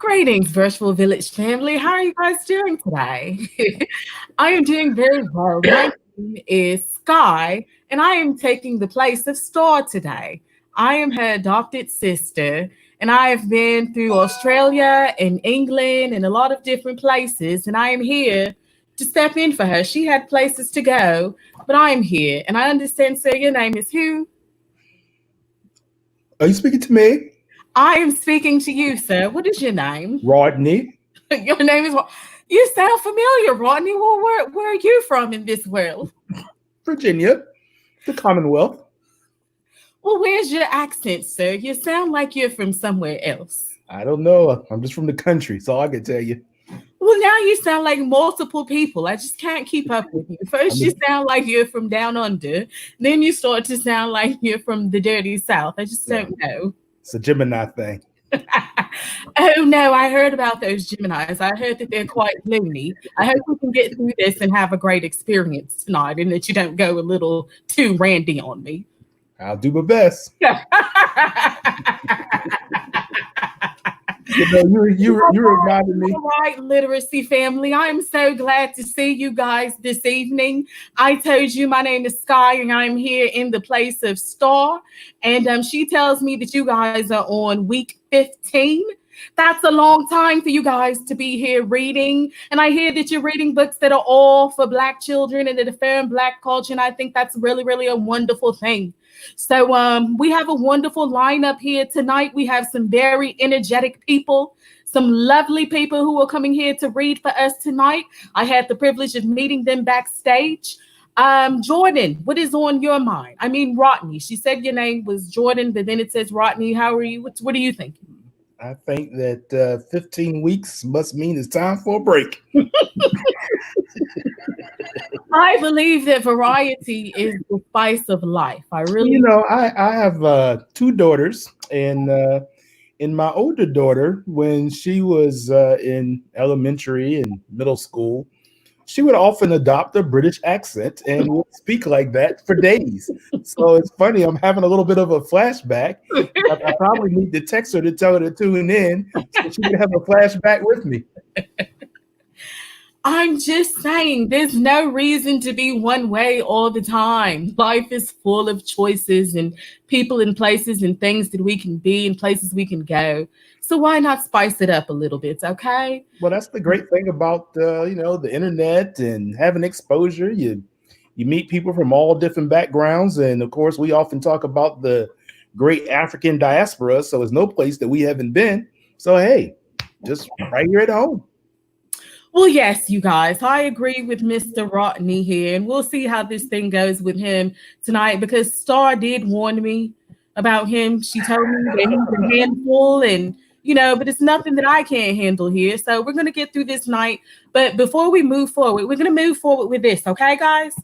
Greetings, Virtual Village family. How are you guys doing today? I am doing very well. My name is Sky, and I am taking the place of Star today. I am her adopted sister, and I have been through Australia and England and a lot of different places, and I am here to step in for her. She had places to go, but I am here, and I understand, sir, your name is who? Are you speaking to me? I am speaking to you, sir. What is your name? Rodney. Your name is what? You sound familiar, Rodney. Well, where are you from in this world? Virginia, the Commonwealth. Well, where's your accent, sir? You sound like you're from somewhere else. I don't know. I'm just from the country, so I can tell you. Well, now you sound like multiple people. I just can't keep up with you. First, you sound like you're from down under. Then you start to sound like you're from the dirty South. I just don't know. It's a Gemini thing. Oh no, I heard about those Geminis. I heard that they're quite loony. I hope we can get through this and have a great experience tonight and that you don't go a little too randy on me. I'll do my best. You reminded me. All right, literacy family. I'm so glad to see you guys this evening. I told you my name is Sky and I'm here in the place of Star. And she tells me that you guys are on week 15. That's a long time for you guys to be here reading. And I hear that you're reading books that are all for Black children and that affirm Black culture. And I think that's really, really a wonderful thing. So we have a wonderful lineup here tonight. We have some very energetic people, some lovely people who are coming here to read for us tonight. I had the privilege of meeting them backstage. Jordan, what is on your mind? I mean, Rodney. She said your name was Jordan, but then it says Rodney. How are you? What are you thinking? I think that 15 weeks must mean it's time for a break. I believe that variety is the spice of life. I really, I have two daughters, and my older daughter, when she was in elementary and middle school, she would often adopt a British accent and would speak like that for days. So it's funny. I'm having a little bit of a flashback. I probably need to text her to tell her to tune in so she can have a flashback with me. I'm just saying, there's no reason to be one way all the time. Life is full of choices and people and places and things that we can be and places we can go. So why not spice it up a little bit, okay? Well, that's the great thing about the internet and having exposure. You meet people from all different backgrounds, and of course, we often talk about the great African diaspora. So there's no place that we haven't been. So hey, just right here at home. Well, yes, you guys, I agree with Mr. Rodney here, and we'll see how this thing goes with him tonight because Star did warn me about him. She told me that he's a handful and, but it's nothing that I can't handle here. So we're going to get through this night. But before we move forward, we're going to move forward with this. Okay, guys?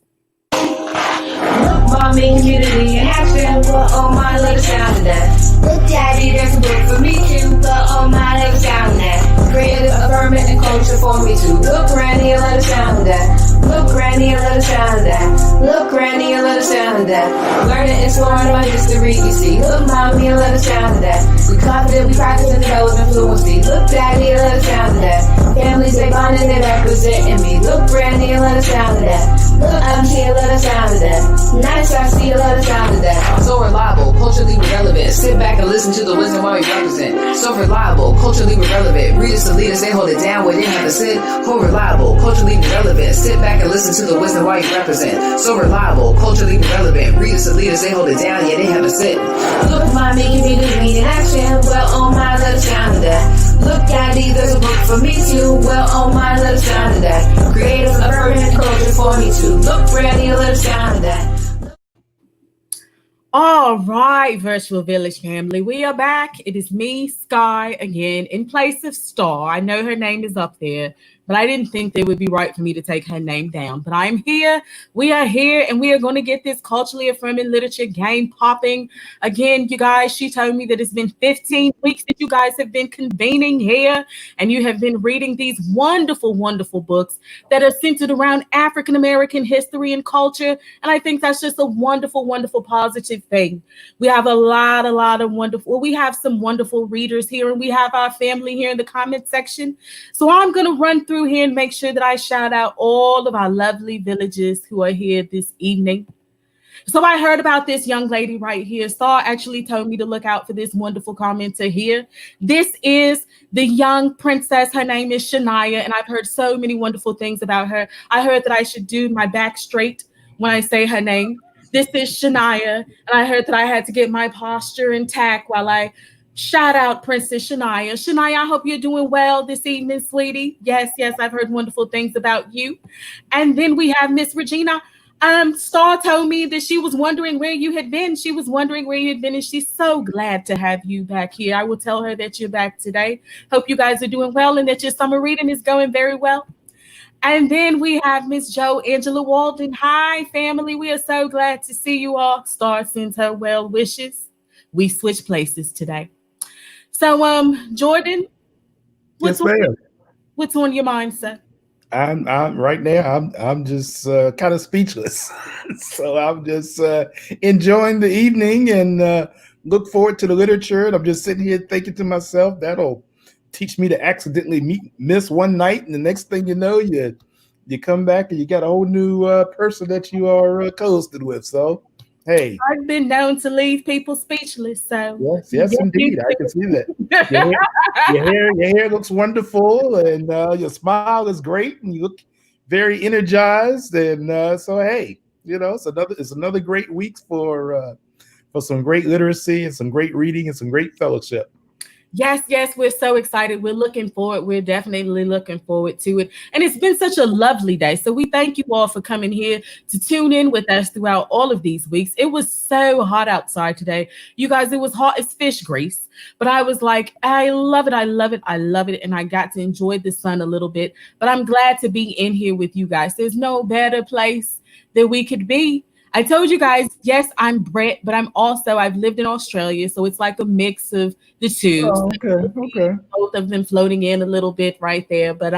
Look, mommy, community in action. Put on my little sound of that. Look, daddy, there's a book for me too. Put on my little sound of that. Creative, affirming, and culture for me too. Look, granny, a little sound of that. Look, granny, a little sound of that. Look, granny, a little sound of that. Learning and exploring about history, you see. Look, mommy, a little sound of that. We confident, we practice and develop fluency. Look, daddy, a little sound of that. Families, they bonding, they representing me. Look, granny, a little sound of that. Look, I'm here, a little sound of that. Nice, I see a little sound of that. So reliable, culturally relevant. Sit back and listen to the wisdom while we represent. So reliable, culturally relevant. Readers to leaders, they hold it down where they have to sit. So reliable, culturally relevant. Sit back and listen to the wisdom while you represent. So reliable, culturally relevant. Readers to leaders, they hold it down, yeah, they have to sit. Look, mommy, community in action. Well, on my little sound of that. Look, daddy, there's a book for me too. Well, on my little sound of that. Creative, affirming, culture for me too. Look, granny, a little sound of that. All right, Virtual Village family, we are back. It is me, Sky, again, in place of Star. I know her name is up there, but I didn't think it would be right for me to take her name down. But I'm here. We are here, and we are going to get this culturally affirming literature game popping. Again, you guys, she told me that it's been 15 weeks that you guys have been convening here, and you have been reading these wonderful, wonderful books that are centered around African American history and culture. And I think that's just a wonderful, wonderful, positive thing. We have a lot of wonderful, well, we have some wonderful readers here, and we have our family here in the comment section. So I'm going to run through here and make sure that I shout out all of our lovely villagers who are here this evening. So I heard about this young lady right here. Star actually told me to look out for this wonderful commenter here. This is the young princess. Her name is Shania, and I've heard so many wonderful things about her. I heard that I should do my back straight when I say her name. This is Shania, and I heard that I had to get my posture intact while I shout out Princess Shania. Shania, I hope you're doing well this evening, sweetie. Yes, I've heard wonderful things about you. And then we have Miss Regina. Star told me that she was wondering where you had been. She was wondering where you had been, and she's so glad to have you back here. I will tell her that you're back today. Hope you guys are doing well and that your summer reading is going very well. And then we have Miss Jo Angela Walden. Hi, family. We are so glad to see you all. Star sends her well wishes. We switch places today. So, Jordan, Yes, ma'am. what's on your mind, sir? I'm right now. I'm just kind of speechless. So I'm just enjoying the evening and look forward to the literature. And I'm just sitting here thinking to myself, that'll teach me to accidentally miss one night, and the next thing you know, you come back and you got a whole new person that you are co-hosted with. So hey, I've been known to leave people speechless. So yes, indeed, I can see that. Your hair looks wonderful, and your smile is great, and you look very energized. And so, hey, it's another great week for some great literacy and some great reading and some great fellowship. Yes, we're so excited. We're looking forward. We're definitely looking forward to it. And it's been such a lovely day. So we thank you all for coming here to tune in with us throughout all of these weeks. It was so hot outside today. You guys, it was hot as fish grease. But I was like, I love it. And I got to enjoy the sun a little bit. But I'm glad to be in here with you guys. There's no better place that we could be. I told you guys, yes, I'm Brit, but I've lived in Australia, so it's like a mix of the two. Oh, okay. Both of them floating in a little bit right there. But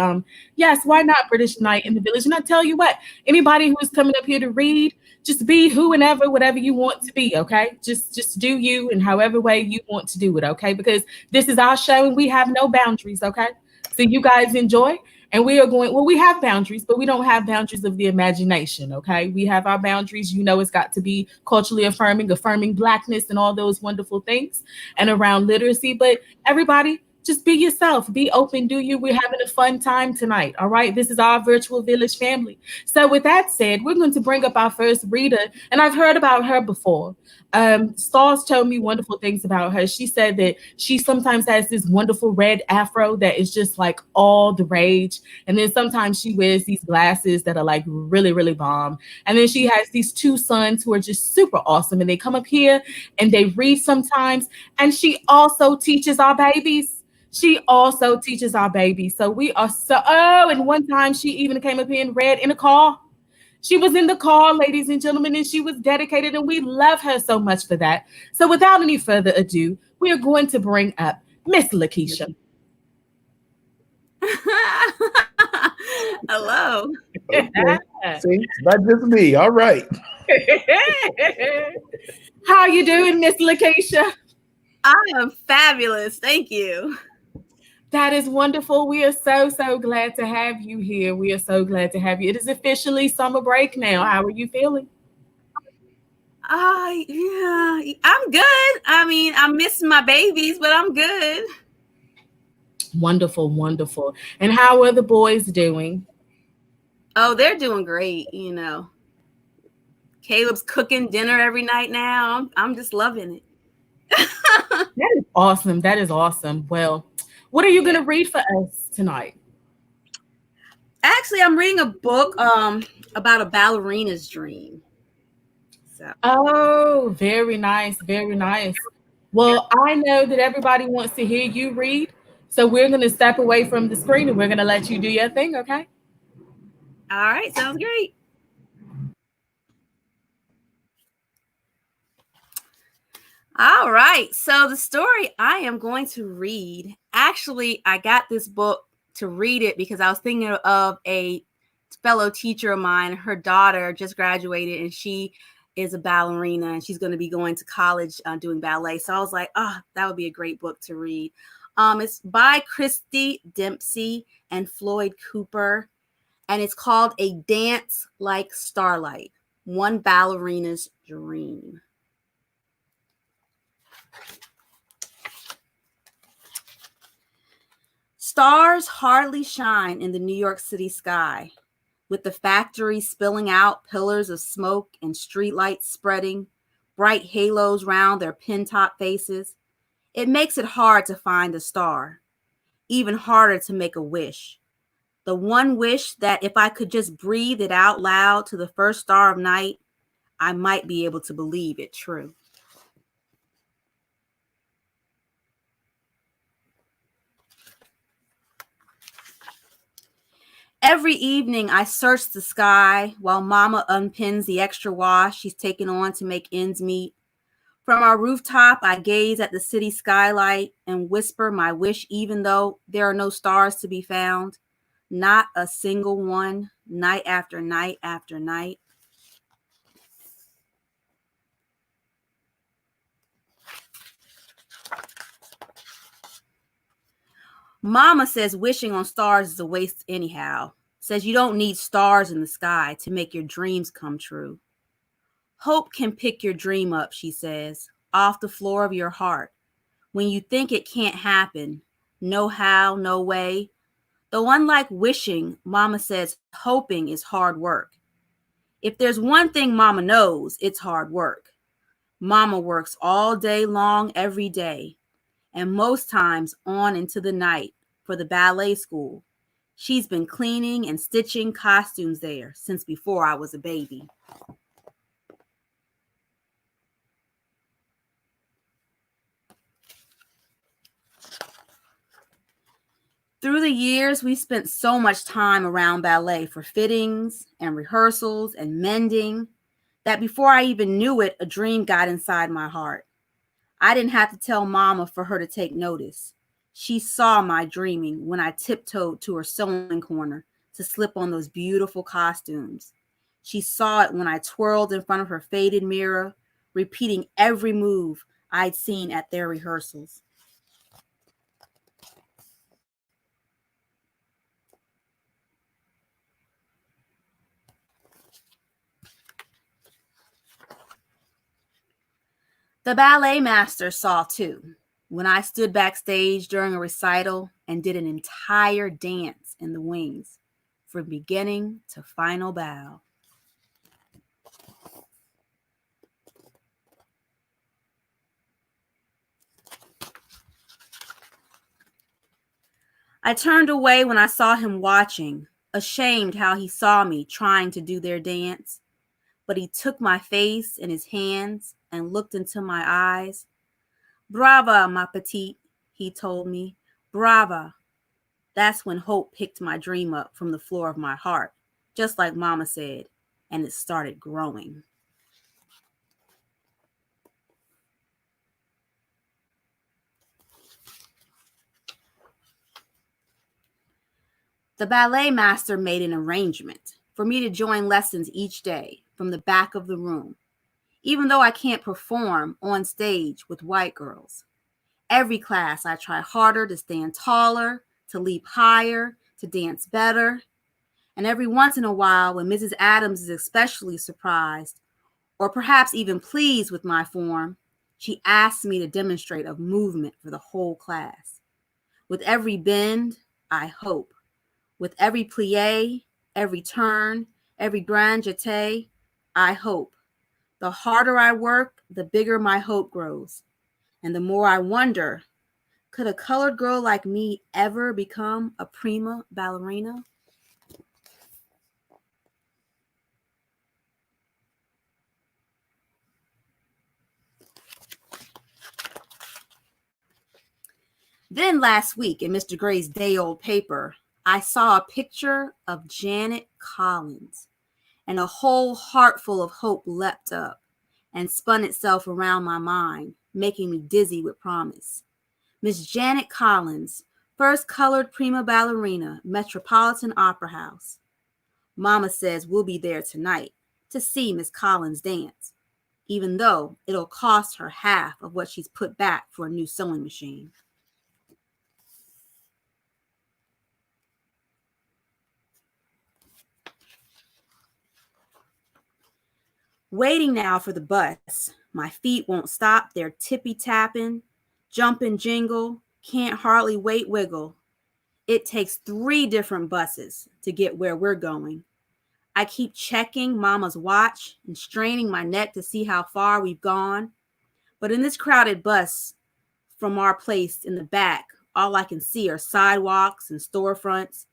yes, why not British Night in the Village? And I tell you what, anybody who's coming up here to read, just be whatever you want to be, okay? Just do you in however way you want to do it, okay? Because this is our show and we have no boundaries, okay? So you guys enjoy. And we have boundaries, but we don't have boundaries of the imagination, okay? We have our boundaries. It's got to be culturally affirming Blackness and all those wonderful things and around literacy. But everybody, just be yourself. Be open. Do you. We're having a fun time tonight, all right? This is our virtual village family. So with that said, we're going to bring up our first reader. And I've heard about her before. Stars told me wonderful things about her. She said that she sometimes has this wonderful red afro that is just like all the rage. And then sometimes she wears these glasses that are like really, really bomb. And then she has these two sons who are just super awesome. And they come up here and they read sometimes. And she also teaches our babies. So we are and one time she even came up here and read in a car. She was in the car, ladies and gentlemen, and she was dedicated, and we love her so much for that. So without any further ado, we are going to bring up Miss Lakeisha. Hello. Okay. See, it's not just me. All right. How you doing, Miss Lakeisha? I am fabulous. Thank you. That is wonderful. We are so glad to have you here. We are so glad to have you. It is officially summer break now. How are you feeling? Yeah, I'm good. I mean, I'm missing my babies, but I'm good. Wonderful. And how are the boys doing? Oh, they're doing great. Caleb's cooking dinner every night now. I'm just loving it. That is awesome. Well, what are you going to read for us tonight? Actually, I'm reading a book about a ballerina's dream. Oh, very nice. Well, I know that everybody wants to hear you read. So we're going to step away from the screen and we're going to let you do your thing, okay? All right, sounds great. All right, so the story I am going to read, actually, I got this book to read it because I was thinking of a fellow teacher of mine. Her daughter just graduated and she is a ballerina and she's going to be going to college doing ballet. So I was like, oh, that would be a great book to read. It's by Christy Dempsey and Floyd Cooper, and it's called A Dance Like Starlight, One Ballerina's Dream. Stars hardly shine in the New York City sky, with the factories spilling out pillars of smoke and streetlights spreading, bright halos round their pin-top faces. It makes it hard to find a star, even harder to make a wish. The one wish that if I could just breathe it out loud to the first star of night, I might be able to believe it true. Every evening, I search the sky while Mama unpins the extra wash she's taken on to make ends meet. From our rooftop, I gaze at the city skylight and whisper my wish, even though there are no stars to be found. Not a single one, night after night after night. Mama says wishing on stars is a waste anyhow. Says you don't need stars in the sky to make your dreams come true. Hope can pick your dream up, she says, off the floor of your heart. When you think it can't happen, no how, no way. Though unlike wishing, Mama says hoping is hard work. If there's one thing Mama knows, it's hard work. Mama works all day long, every day, and most times on into the night for the ballet school. She's been cleaning and stitching costumes there since before I was a baby. Through the years, we spent so much time around ballet for fittings and rehearsals and mending that before I even knew it, a dream got inside my heart. I didn't have to tell Mama for her to take notice. She saw my dreaming when I tiptoed to her sewing corner to slip on those beautiful costumes. She saw it when I twirled in front of her faded mirror, repeating every move I'd seen at their rehearsals. The ballet master saw too, when I stood backstage during a recital and did an entire dance in the wings, from beginning to final bow. I turned away when I saw him watching, ashamed how he saw me trying to do their dance. But he took my face in his hands and looked into my eyes. Brava, ma petite, he told me. Brava. That's when hope picked my dream up from the floor of my heart, just like Mama said, and it started growing. The ballet master made an arrangement for me to join lessons each day from the back of the room, even though I can't perform on stage with white girls. Every class, I try harder to stand taller, to leap higher, to dance better. And every once in a while, when Mrs. Adams is especially surprised, or perhaps even pleased with my form, she asks me to demonstrate a movement for the whole class. With every bend, I hope. With every plie, every turn, every grand jeté, I hope. The harder I work, the bigger my hope grows. And the more I wonder, could a colored girl like me ever become a prima ballerina? Then last week in Mr. Gray's day-old paper, I saw a picture of Janet Collins, and a whole heart full of hope leapt up and spun itself around my mind, making me dizzy with promise. Miss Janet Collins, first colored prima ballerina, Metropolitan Opera House. Mama says we'll be there tonight to see Miss Collins dance, even though it'll cost her half of what she's put back for a new sewing machine. Waiting now for the bus. My feet won't stop their tippy-tapping, jump and jingle, can't hardly wait wiggle. It takes 3 different buses to get where we're going. I keep checking Mama's watch and straining my neck to see how far we've gone. But in this crowded bus from our place in the back, all I can see are sidewalks and storefronts.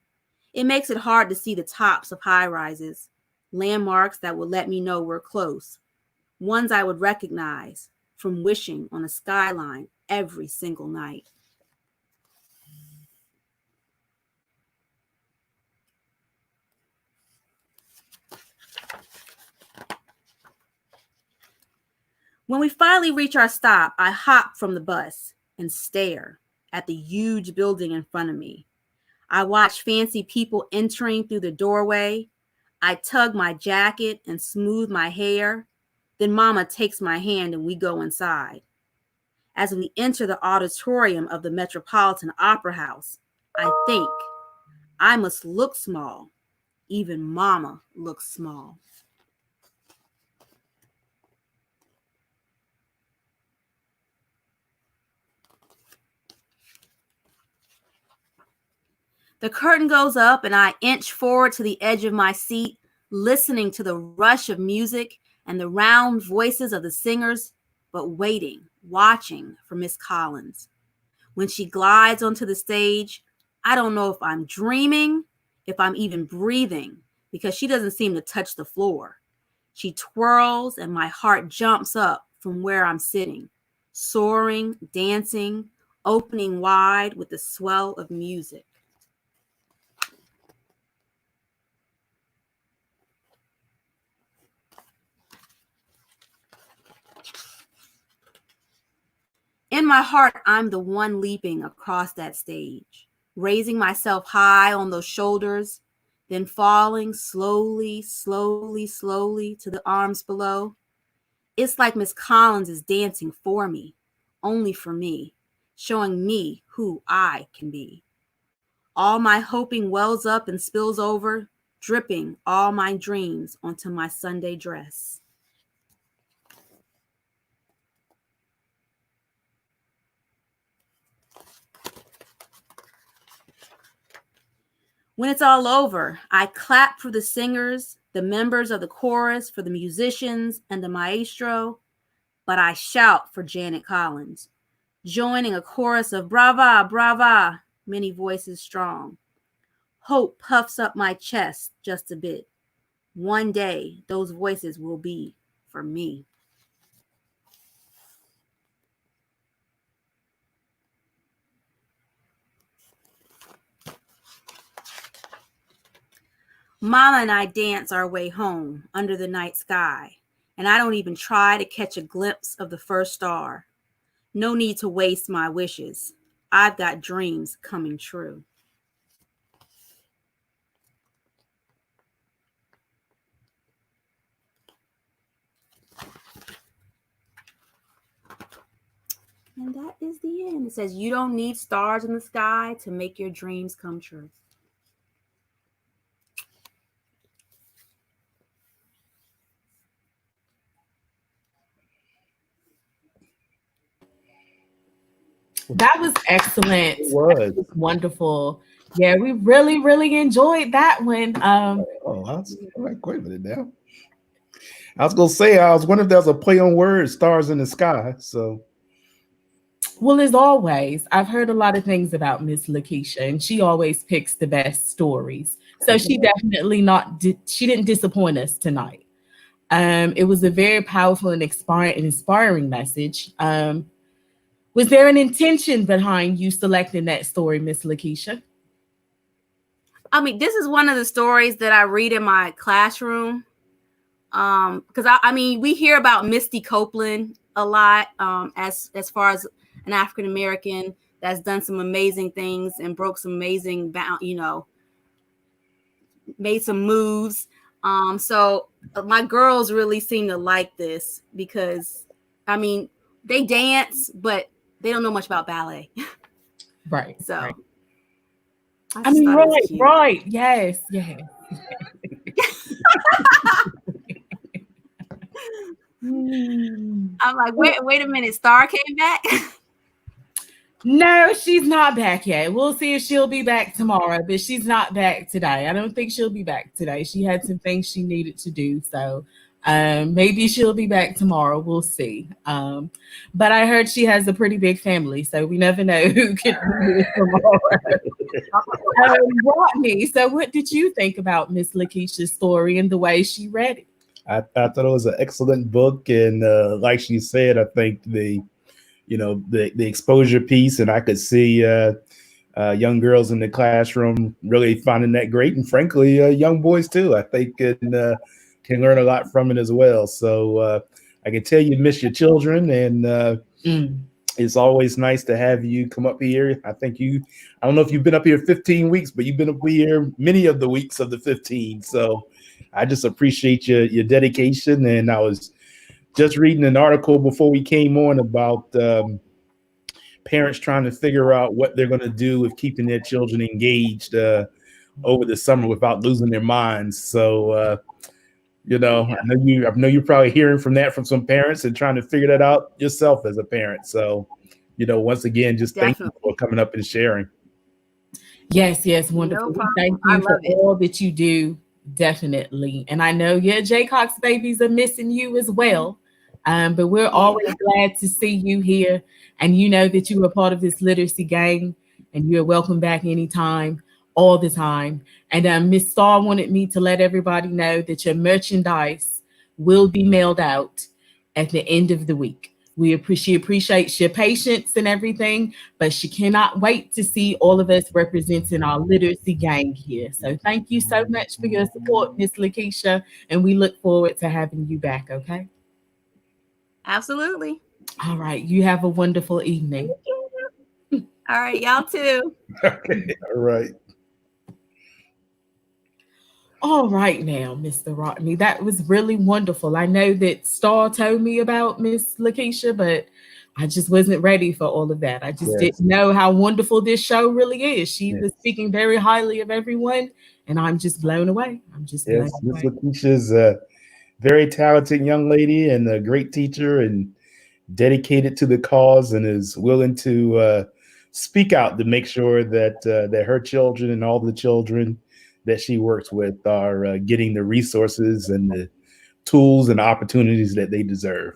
It makes it hard to see the tops of high-rises, landmarks that will let me know we're close, ones I would recognize from wishing on a skyline every single night. When we finally reach our stop, I hop from the bus and stare at the huge building in front of me. I watch fancy people entering through the doorway. I tug my jacket and smooth my hair. Then Mama takes my hand and we go inside. As we enter the auditorium of the Metropolitan Opera House, I think I must look small. Even Mama looks small. The curtain goes up and I inch forward to the edge of my seat, listening to the rush of music and the round voices of the singers, but waiting, watching for Miss Collins. When she glides onto the stage, I don't know if I'm dreaming, if I'm even breathing, because she doesn't seem to touch the floor. She twirls and my heart jumps up from where I'm sitting, soaring, dancing, opening wide with the swell of music. In my heart, I'm the one leaping across that stage, raising myself high on those shoulders, then falling slowly, slowly, slowly to the arms below. It's like Miss Collins is dancing for me, only for me, showing me who I can be. All my hoping wells up and spills over, dripping all my dreams onto my Sunday dress. When it's all over, I clap for the singers, the members of the chorus, for the musicians, and the maestro, but I shout for Janet Collins, joining a chorus of brava, brava, many voices strong. Hope puffs up my chest just a bit. One day, those voices will be for me. Mama and I dance our way home under the night sky, and I don't even try to catch a glimpse of the first star. No need to waste my wishes. I've got dreams coming true. And that is the end. It says, you don't need stars in the sky to make your dreams come true. That was excellent. It was. That was wonderful. Yeah, we really, really enjoyed that one. Wait a minute now. I was gonna say, I was wondering if there's a play on words, stars in the sky. So, well, as always, I've heard a lot of things about Miss Lakeisha, and she always picks the best stories. So she definitely she didn't disappoint us tonight. It was a very powerful and inspiring message. Was there an intention behind you selecting that story, Miss Lakeisha? I mean, this is one of the stories that I read in my classroom. Because I mean, we hear about Misty Copeland a lot, as far as an African American that's done some amazing things and broke some amazing made some moves. So my girls really seem to like this because, I mean, they dance, but they don't know much about ballet. Right. So right. I mean, right. Yes. I'm like, wait a minute, Star came back. No, she's not back yet. We'll see if she'll be back tomorrow, but she's not back today. I don't think she'll be back today. She had some things she needed to do, so maybe she'll be back tomorrow. We'll see. But I heard she has a pretty big family, so we never know who can be here tomorrow. Rodney, so what did you think about Miss Lakeisha's story and the way she read it? I thought it was an excellent book, and like she said, I think the exposure piece, and I could see young girls in the classroom really finding that great, and frankly, young boys too. I think can learn a lot from it as well. So I can tell you miss your children, and it's always nice to have you come up here. I don't know if you've been up here 15 weeks, but you've been up here many of the weeks of the 15. So I just appreciate your dedication. And I was just reading an article before we came on about parents trying to figure out what they're going to do with keeping their children engaged over the summer without losing their minds. So, I know you're probably hearing from some parents and trying to figure that out yourself as a parent. So, once again, just thank you for coming up and sharing. Yes, wonderful. No Thank you for all that you do. Definitely. And I know your Jaycox babies are missing you as well. But we're always glad to see you here. And you know that you are part of this literacy gang, and you're welcome back anytime, all the time. And Miss Starr wanted me to let everybody know that your merchandise will be mailed out at the end of the week. She appreciates your patience and everything, but she cannot wait to see all of us representing our literacy gang here. So thank you so much for your support, Miss Lakeisha, and we look forward to having you back, okay? Absolutely. All right. You have a wonderful evening. All right. Y'all too. Okay. All right. All right now, Mr. Rodney. That was really wonderful. I know that Star told me about Miss Lakeisha, but I just wasn't ready for all of that. I just didn't know how wonderful this show really is. She was speaking very highly of everyone, and I'm just blown away. Miss Lakeisha's a very talented young lady and a great teacher, and dedicated to the cause, and is willing to speak out to make sure that her children and all the children that she works with are getting the resources and the tools and opportunities that they deserve.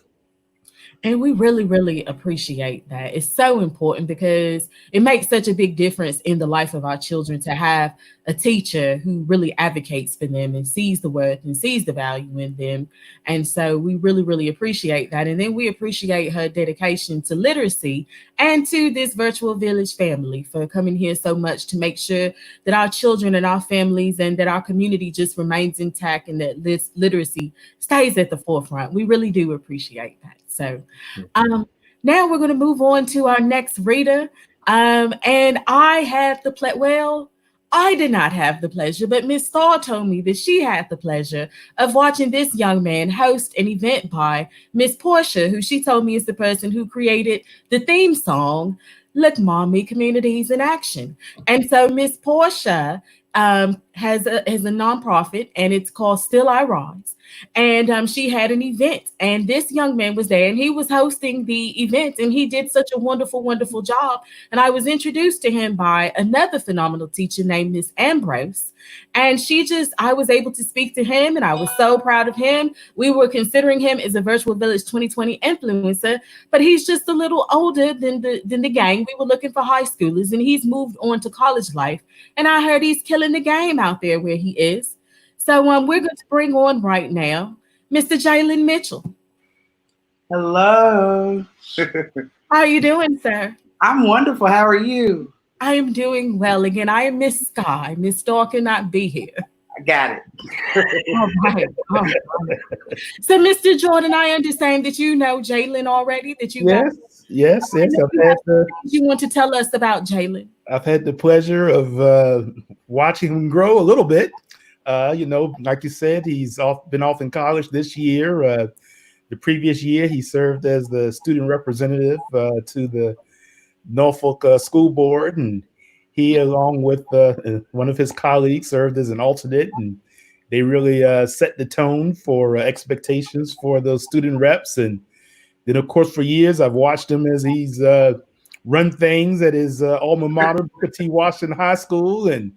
And we really, really appreciate that. It's so important because it makes such a big difference in the life of our children to have a teacher who really advocates for them and sees the worth and sees the value in them. And so we really, really appreciate that. And then we appreciate her dedication to literacy and to this virtual village family for coming here so much to make sure that our children and our families and that our community just remains intact and that this literacy stays at the forefront. We really do appreciate that. So now we're going to move on to our next reader. And I had I did not have the pleasure, but Miss Starr told me that she had the pleasure of watching this young man host an event by Miss Portia, who she told me is the person who created the theme song, Look Mommy, Communities in Action. And so Miss Portia has a nonprofit, and it's called Still I Rise. And she had an event, and this young man was there, and he was hosting the event, and he did such a wonderful, wonderful job. And I was introduced to him by another phenomenal teacher named Miss Ambrose. And I was able to speak to him, and I was so proud of him. We were considering him as a Virtual Village 2020 influencer, but he's just a little older than the gang. We were looking for high schoolers, and he's moved on to college life. And I heard he's killing the game out there where he is. So we're going to bring on right now Mr. Jalen Mitchell. Hello. How are you doing, sir? I'm wonderful. How are you? I am doing well. Again, I am Miss Sky. Miss Star cannot be here. I got it. All right. All right. So, Mr. Jordan, I understand that you know Jalen already, that you got. Yes. I know I've you had have the things you want to tell us about Jalen. I've had the pleasure of watching him grow a little bit. Like you said, he's been off in college this year. The previous year, he served as the student representative to the Norfolk School Board, and he, along with one of his colleagues, served as an alternate, and they really set the tone for expectations for those student reps. And then, of course, for years, I've watched him as he's run things at his alma mater, Booker T. Washington High School, and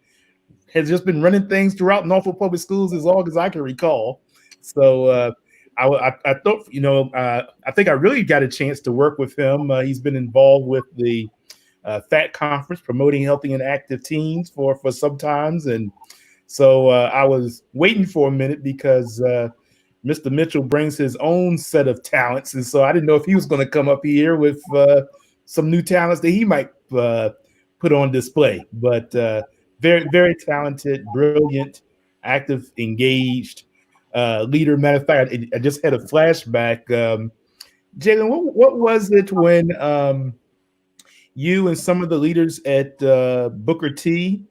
has just been running things throughout Norfolk Public Schools as long as I can recall. So I thought, I think I really got a chance to work with him. He's been involved with the FAT conference, promoting healthy and active teens for some times. And so I was waiting for a minute because Mr. Mitchell brings his own set of talents. And so I didn't know if he was going to come up here with some new talents that he might put on display. But very, very talented, brilliant, active, engaged leader. Matter of fact, I just had a flashback. Jalen, what was it when you and some of the leaders at Booker T,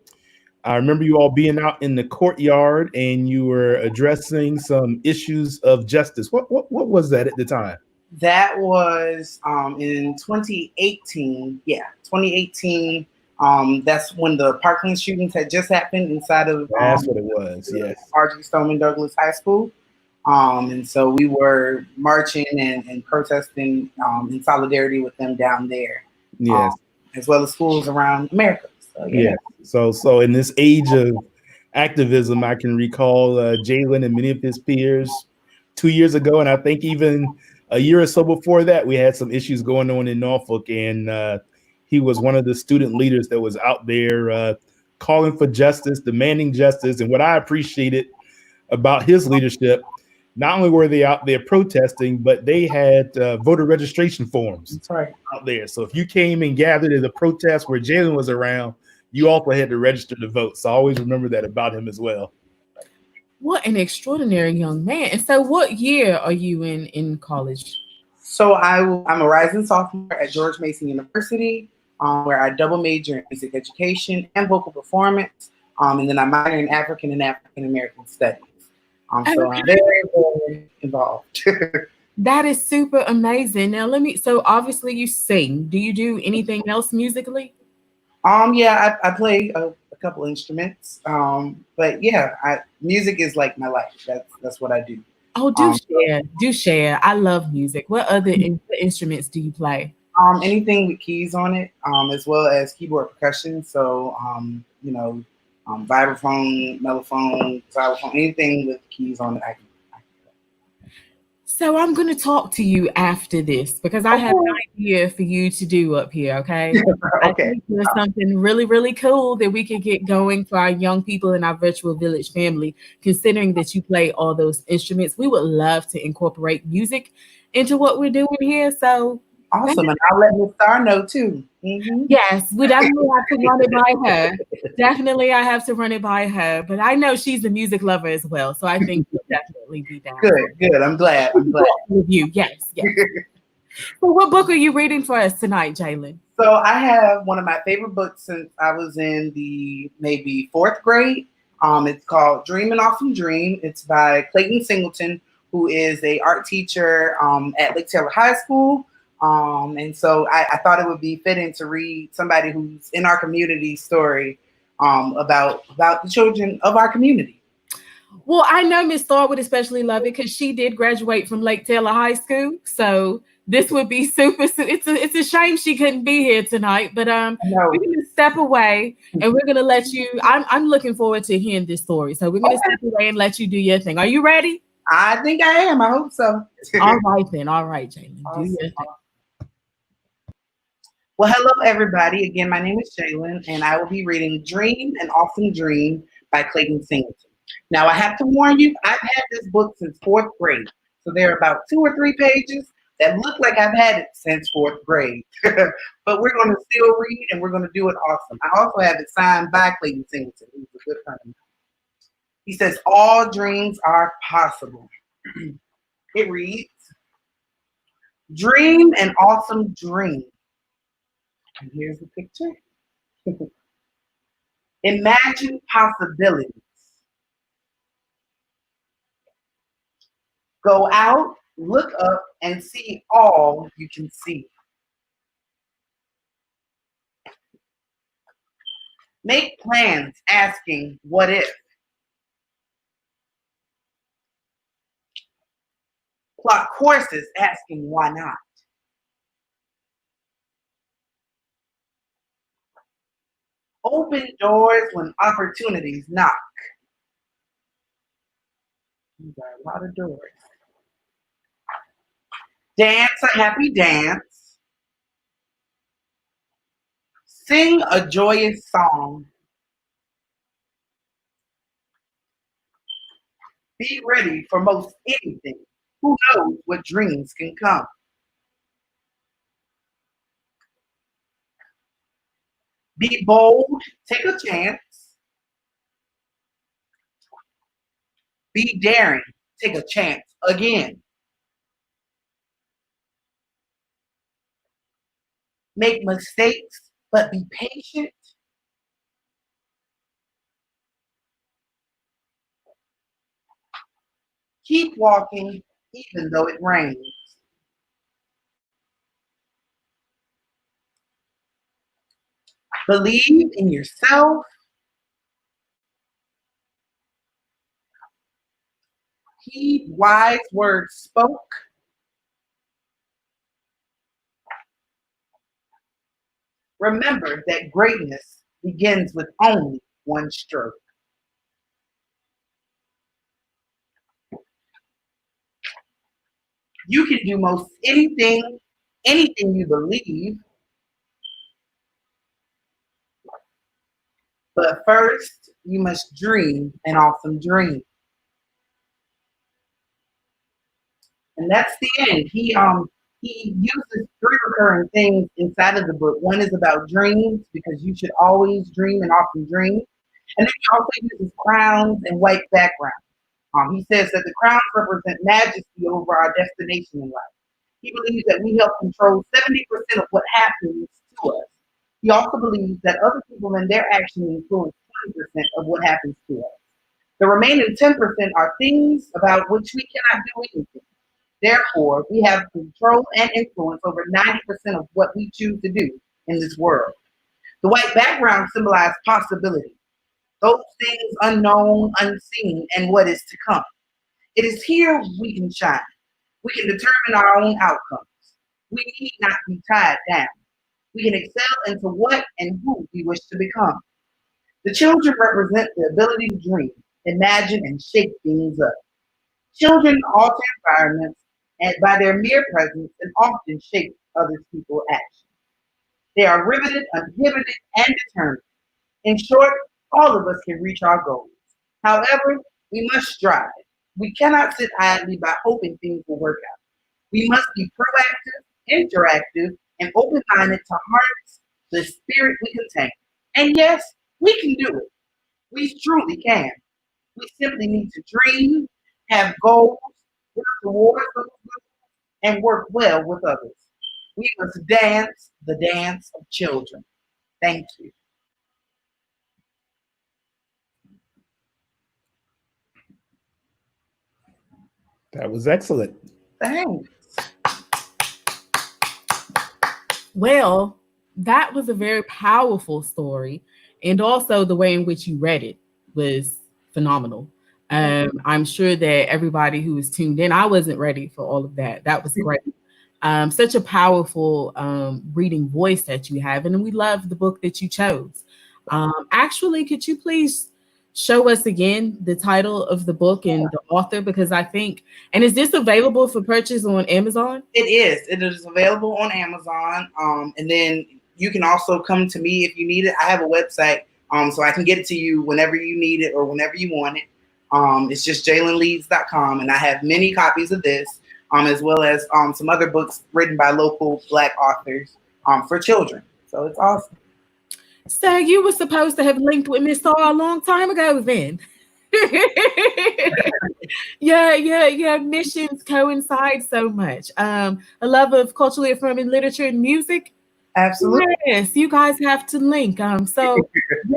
I remember you all being out in the courtyard and you were addressing some issues of justice. What was that at the time? That was in 2018. Yeah, 2018. That's when the Parkland shootings had just happened inside of That's what it was. Yes, Marjorie Stoneman Douglas High School. And so we were marching and protesting in solidarity with them down there. Yes, as well as schools around America. So, yeah. So in this age of activism, I can recall Jalen and many of his peers 2 years ago, and I think even a year or so before that, we had some issues going on in Norfolk, and he was one of the student leaders that was out there calling for justice, demanding justice. And what I appreciated about his leadership, not only were they out there protesting, but they had voter registration forms. That's right. Out there. So if you came and gathered at a protest where Jalen was around, you also had to register to vote. So I always remember that about him as well. What an extraordinary young man. And so what year are you in college? So I'm a rising sophomore at George Mason University, where I double major in music education and vocal performance. And then I minor in African and African American studies. So I'm very, very involved. That is super amazing. Now so obviously you sing. Do you do anything else musically? Yeah, I play a couple instruments. But yeah, music is like my life. That's what I do. Oh, do share. I love music. What other instruments do you play? Anything with keys on it, as well as keyboard percussion. So vibraphone, mellophone, xylophone, anything with keys on it, I can play. So I'm going to talk to you after this because I have an idea for you to do up here, okay? I think there's something really, really cool that we could get going for our young people in our virtual village family, considering that you play all those instruments. We would love to incorporate music into what we're doing here. So awesome. And I'll let Miss Star know too. Mm-hmm. Yes, we definitely have to run it by her. Definitely, I have to run it by her. But I know she's a music lover as well, so I think she'll definitely be down. Good. I'm glad. With you, yes. So, what book are you reading for us tonight, Jalen? So, I have one of my favorite books since I was in the maybe 4th grade. It's called Dream and Awesome Dream. It's by Clayton Singleton, who is a art teacher at Lake Taylor High School. And so I thought it would be fitting to read somebody who's in our community story about the children of our community. Well, I know Miss Thor would especially love it because she did graduate from Lake Taylor High School. So this would be super. It's a shame she couldn't be here tonight, but we're gonna step away and we're gonna let you. I'm looking forward to hearing this story. So we're gonna step away and let you do your thing. Are you ready? I think I am. I hope so. All right then. All right, Jalen. Awesome. Do your thing. Well, hello, everybody. Again, my name is Jalen, and I will be reading Dream and Awesome Dream by Clayton Singleton. Now, I have to warn you, I've had this book since 4th grade. So there are about 2 or 3 pages that look like I've had it since fourth grade. But we're going to still read and we're going to do it awesome. I also have it signed by Clayton Singleton, who's a good friend of mine. He says, all dreams are possible. It reads, dream an awesome dream. And here's the picture. Imagine possibilities. Go out, look up, and see all you can see. Make plans asking, what if? Plot courses asking, why not? Open doors when opportunities knock. These are a lot of doors. Dance a happy dance. Sing a joyous song. Be ready for most anything. Who knows what dreams can come? Be bold, take a chance. Be daring, take a chance again. Make mistakes, but be patient. Keep walking even though it rains. Believe in yourself. Heed wise words spoke. Remember that greatness begins with only one stroke. You can do most anything you believe. But first, you must dream an awesome dream. And that's the end. He uses three recurring things inside of the book. One is about dreams, because you should always dream an awesome dream. And then he also uses crowns and white backgrounds. He says that the crowns represent majesty over our destination in life. He believes that we help control 70% of what happens to us. He also believes that other people and their actions influence 20% of what happens to us. The remaining 10% are things about which we cannot do anything. Therefore, we have control and influence over 90% of what we choose to do in this world. The white background symbolizes possibility, those things unknown, unseen, and what is to come. It is here we can shine. We can determine our own outcomes. We need not be tied down. We can excel into what and who we wish to become. The children represent the ability to dream, imagine, and shake things up. Children alter environments and by their mere presence and often shape other people's actions. They are riveted, uninhibited, and determined. In short, all of us can reach our goals. However, we must strive. We cannot sit idly by hoping things will work out. We must be proactive, interactive, and open-minded to harness the spirit we contain. And yes, we can do it. We truly can. We simply need to dream, have goals, work towards those goals, and work well with others. We must dance the dance of children. Thank you. That was excellent. Thanks. Well, that was a very powerful story. And also the way in which you read it was phenomenal. I'm sure that everybody who was tuned in, I wasn't ready for all of that. That was great. Such a powerful reading voice that you have. And we love the book that you chose. Actually, could you please show us again the title of the book and the author? Because I think, and is this available for purchase on Amazon? It is. It is available on Amazon. And then you can also come to me if you need it. I have a website, so I can get it to you whenever you need it or whenever you want it. It's just jalenleeds.com, and I have many copies of this. as well as some other books written by local Black authors for children. So it's awesome. So you were supposed to have linked with Miss Starr a long time ago then. Yeah, missions coincide so much. A love of culturally affirming literature and music. Absolutely. Yes, you guys have to link. So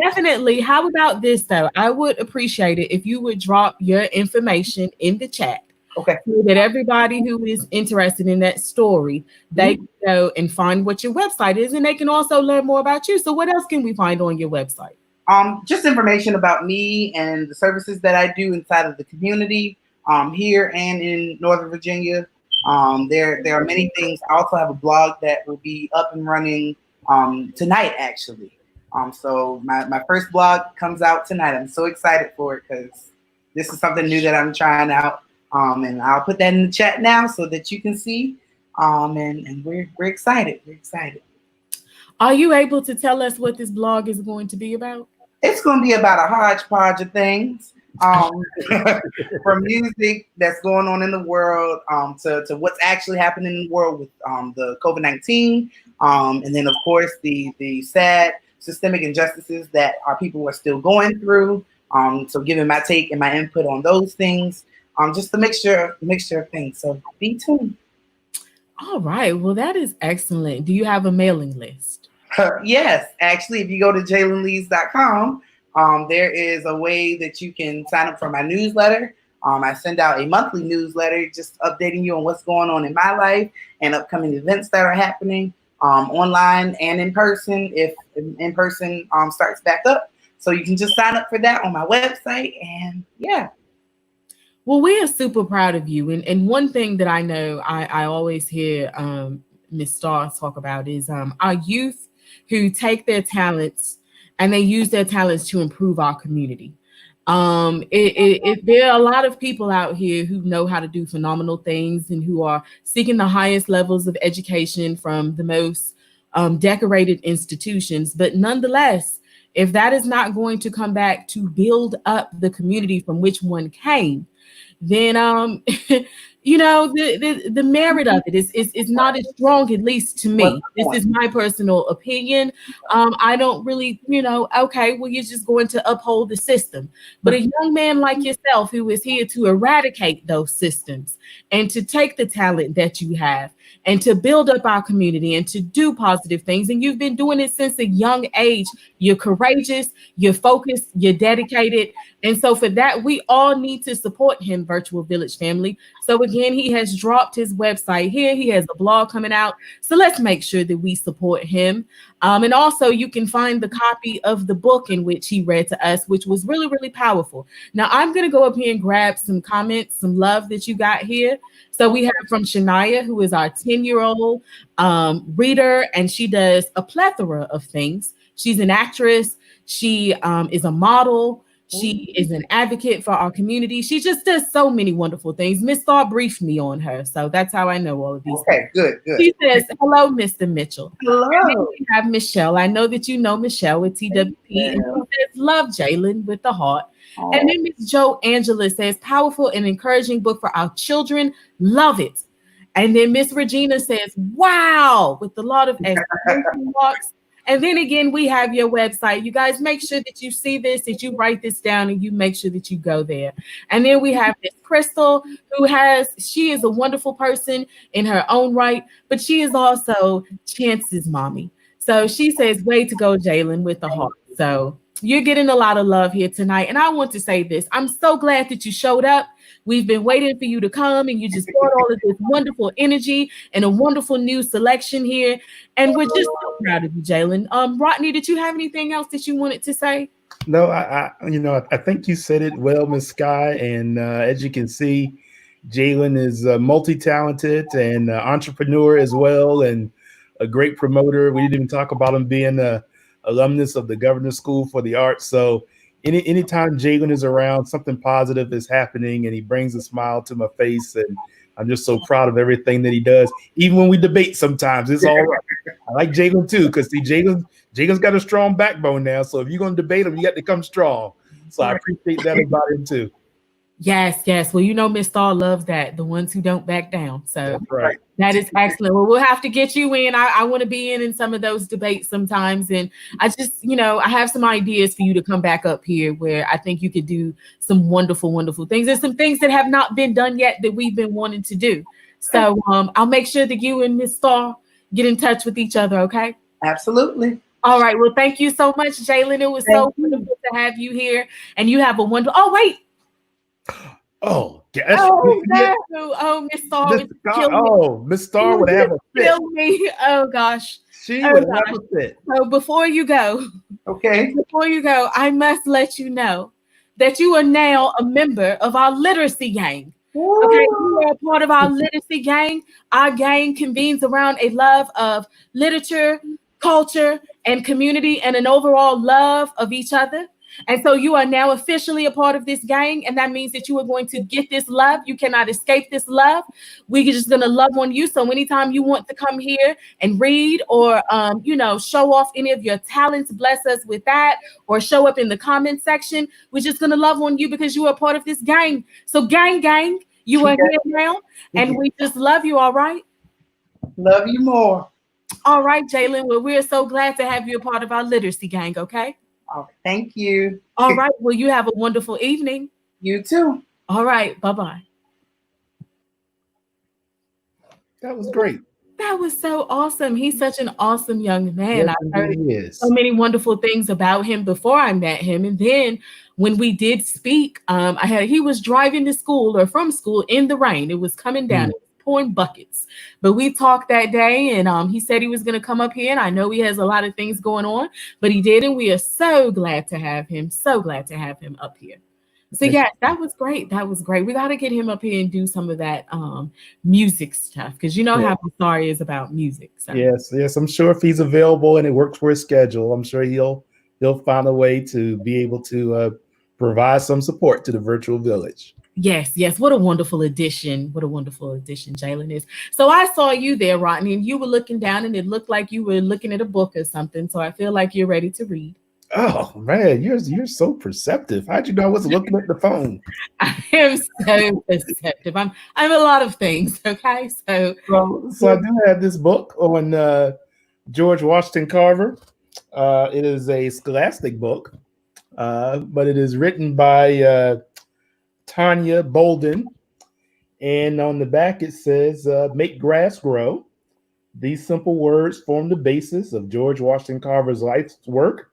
definitely. How about this though? I would appreciate it if you would drop your information in the chat Okay. so that everybody who is interested in that story, they can go and find what your website is, and they can also learn more about you. So what else can we find on your website? Just information about me and the services that I do inside of the community here and in Northern Virginia. There are many things. I also have a blog that will be up and running tonight, actually. So my first blog comes out tonight. I'm so excited for it because this is something new that I'm trying out. And I'll put that in the chat now so that you can see. And we're excited. We're excited. Are you able to tell us what this blog is going to be about? It's going to be about a hodgepodge of things, from music that's going on in the world to what's actually happening in the world with the COVID-19, and then of course the sad systemic injustices that our people are still going through. So giving my take and my input on those things, just the mixture of things. So be tuned. All right. Well, that is excellent. Do you have a mailing list? Yes, actually, if you go to jalenlees.com, there is a way that you can sign up for my newsletter. I send out a monthly newsletter just updating you on what's going on in my life and upcoming events that are happening online and in person if in person starts back up. So you can just sign up for that on my website. And yeah. Well, we are super proud of you. And one thing that I know I always hear Ms. Starr talk about is our youth who take their talents and they use their talents to improve our community. There are a lot of people out here who know how to do phenomenal things and who are seeking the highest levels of education from the most decorated institutions. But nonetheless, if that is not going to come back to build up the community from which one came, then the merit of it is not as strong, at least to me. This is my personal opinion. I don't really, okay, well, you're just going to uphold the system. But a young man like yourself who is here to eradicate those systems and to take the talent that you have and to build up our community and to do positive things. And you've been doing it since a young age. You're courageous, you're focused, you're dedicated. And so for that, we all need to support him, Virtual Village family. So again, he has dropped his website here. He has a blog coming out. So let's make sure that we support him. And also you can find the copy of the book in which he read to us, which was really, really powerful. Now I'm going to go up here and grab some comments, some love that you got here. So we have from Shania, who is our 10-year-old reader, and she does a plethora of things. She's an actress. She is a model. She is an advocate for our community. She just does so many wonderful things. Miss Starr briefed me on her, so that's how I know all of these things. Good. She says, hello, Mr. Mitchell. Hello. And then we have Michelle. I know that you know Michelle with TWP. And she says, love Jalen with the heart. Oh. And then Miss Joe Angela says, powerful and encouraging book for our children. Love it. And then Miss Regina says, wow, with a lot of exclamation marks. And then again, we have your website. You guys make sure that you see this, that you write this down, and you make sure that you go there. And then we have Miss Crystal, she is a wonderful person in her own right, but she is also Chance's mommy. So she says, way to go, Jalen, with the heart. So you're getting a lot of love here tonight. And I want to say this. I'm so glad that you showed up. We've been waiting for you to come, and you just brought all of this wonderful energy and a wonderful new selection here. And we're just so proud of you, Jalen. Rodney, did you have anything else that you wanted to say? No, I think you said it well, Miss Sky. And as you can see, Jalen is multi-talented and entrepreneur as well, and a great promoter. We didn't even talk about him being a alumnus of the Governor's School for the Arts. So anytime Jalen is around, something positive is happening, and he brings a smile to my face. And I'm just so proud of everything that he does. Even when we debate sometimes, it's all right. I like Jalen too, because see, Jalen's got a strong backbone now. So if you're going to debate him, you got to come strong. So I appreciate that about him too. Yes, yes. Well, you know, Miss Star loves that. The ones who don't back down. So That's right. that is excellent. Well, we'll have to get you in. I want to be in some of those debates sometimes. And I just, I have some ideas for you to come back up here where I think you could do some wonderful, wonderful things. There's some things that have not been done yet that we've been wanting to do. So I'll make sure that you and Miss Star get in touch with each other, okay? Absolutely. All right. Well, thank you so much, Jalen. It was Thank so you. wonderful to have you here. And you have a wonderful. Oh, wait. Oh, yes. Oh, no. Oh, Miss Star Miss would Star, kill me. oh, Miss She Star would would have a just fit. kill me. Oh, gosh. She Oh, would gosh. have a fit. So Okay. before you go, I must let you know that you are now a member of our literacy gang. Okay, you are a part of our literacy gang. Our gang convenes around a love of literature, culture, and community, and an overall love of each other. And so you are now officially a part of this gang, and that means that you are going to get this love. You cannot escape this love. We're just going to love on you. So anytime you want to come here and read or show off any of your talents, bless us with that, or show up in the comment section, we're just going to love on you because you are a part of this gang. So gang, you are here now, and we just love you. All right. Love you more. All right, Jalen. Well, we're so glad to have you a part of our literacy gang. Okay. Oh, thank you. All right. Well, you have a wonderful evening. You too. All right. Bye-bye. That was great. That was so awesome. He's such an awesome young man. Yes, I've heard he is. so many wonderful things about him before I met him. And then when we did speak, he was driving to school or from school in the rain. It was coming down. It was pouring buckets. But we talked that day, and he said he was going to come up here. And I know he has a lot of things going on, but he did. And we are so glad to have him. So glad to have him up here. So yeah, that was great. That was great. We got to get him up here and do some of that music stuff because you know how sorry is about music. So. Yes. I'm sure if he's available and it works for his schedule, I'm sure he'll find a way to be able to provide some support to the virtual village. Yes. What a wonderful addition. What a wonderful addition Jalen is. So I saw you there, Rodney, and you were looking down and it looked like you were looking at a book or something. So I feel like you're ready to read. Oh man, you're so perceptive. How'd you know I wasn't looking at the phone? I am so perceptive. I'm a lot of things. Okay, so I do have this book on George Washington Carver. It is a scholastic book, but it is written by Tanya Bolden, and on the back it says, "Make grass grow." These simple words form the basis of George Washington Carver's life's work.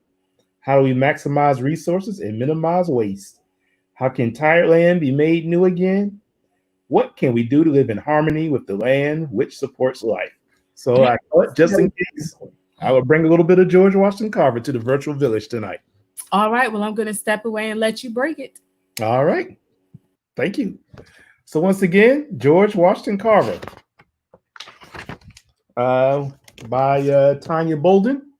How do we maximize resources and minimize waste? How can tired land be made new again? What can we do to live in harmony with the land which supports life? So I thought, just in case, I would bring a little bit of George Washington Carver to the virtual village tonight. All right. Well, I'm going to step away and let you break it. All right. Thank you. So once again, George Washington Carver by Tanya Bolden.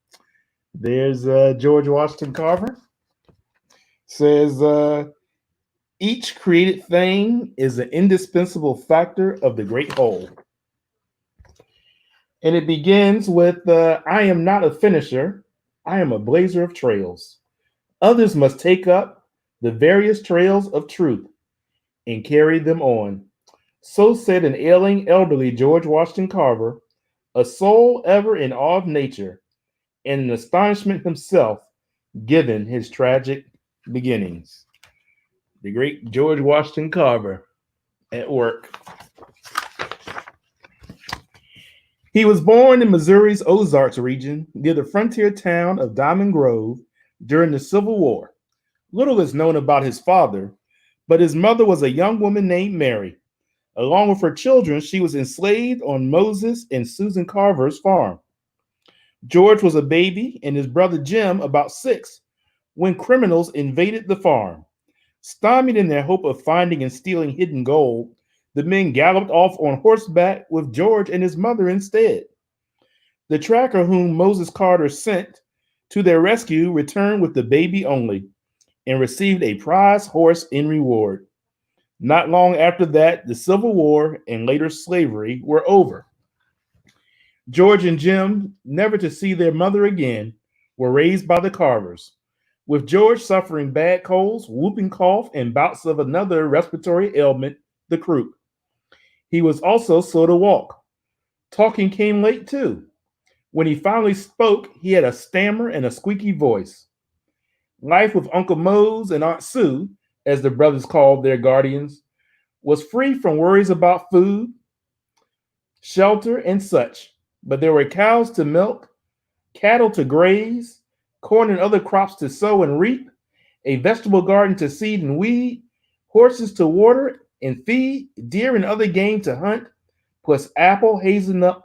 There's George Washington Carver. Says, each created thing is an indispensable factor of the great whole. And it begins with, I am not a finisher. I am a blazer of trails. Others must take up the various trails of truth and carry them on. So said an ailing, elderly George Washington Carver, a soul ever in awe of nature, and an astonishment himself, given his tragic beginnings. The great George Washington Carver at work. He was born in Missouri's Ozarks region near the frontier town of Diamond Grove during the Civil War. Little is known about his father, but his mother was a young woman named Mary. Along with her children, she was enslaved on Moses and Susan Carver's farm. George was a baby and his brother Jim about 6 when criminals invaded the farm. Stymied in their hope of finding and stealing hidden gold, the men galloped off on horseback with George and his mother instead. The tracker whom Moses Carter sent to their rescue returned with the baby only and received a prize horse in reward. Not long after that, the Civil War and later slavery were over. George and Jim, never to see their mother again, were raised by the Carvers. with George suffering bad colds, whooping cough, and bouts of another respiratory ailment, the croup. He was also slow to walk. Talking came late too. When he finally spoke, he had a stammer and a squeaky voice. Life with Uncle Mose and Aunt Sue, as the brothers called their guardians, was free from worries about food, shelter, and such. But there were cows to milk, cattle to graze, corn and other crops to sow and reap, a vegetable garden to seed and weed, horses to water and feed, deer and other game to hunt, plus apple, hazelnut,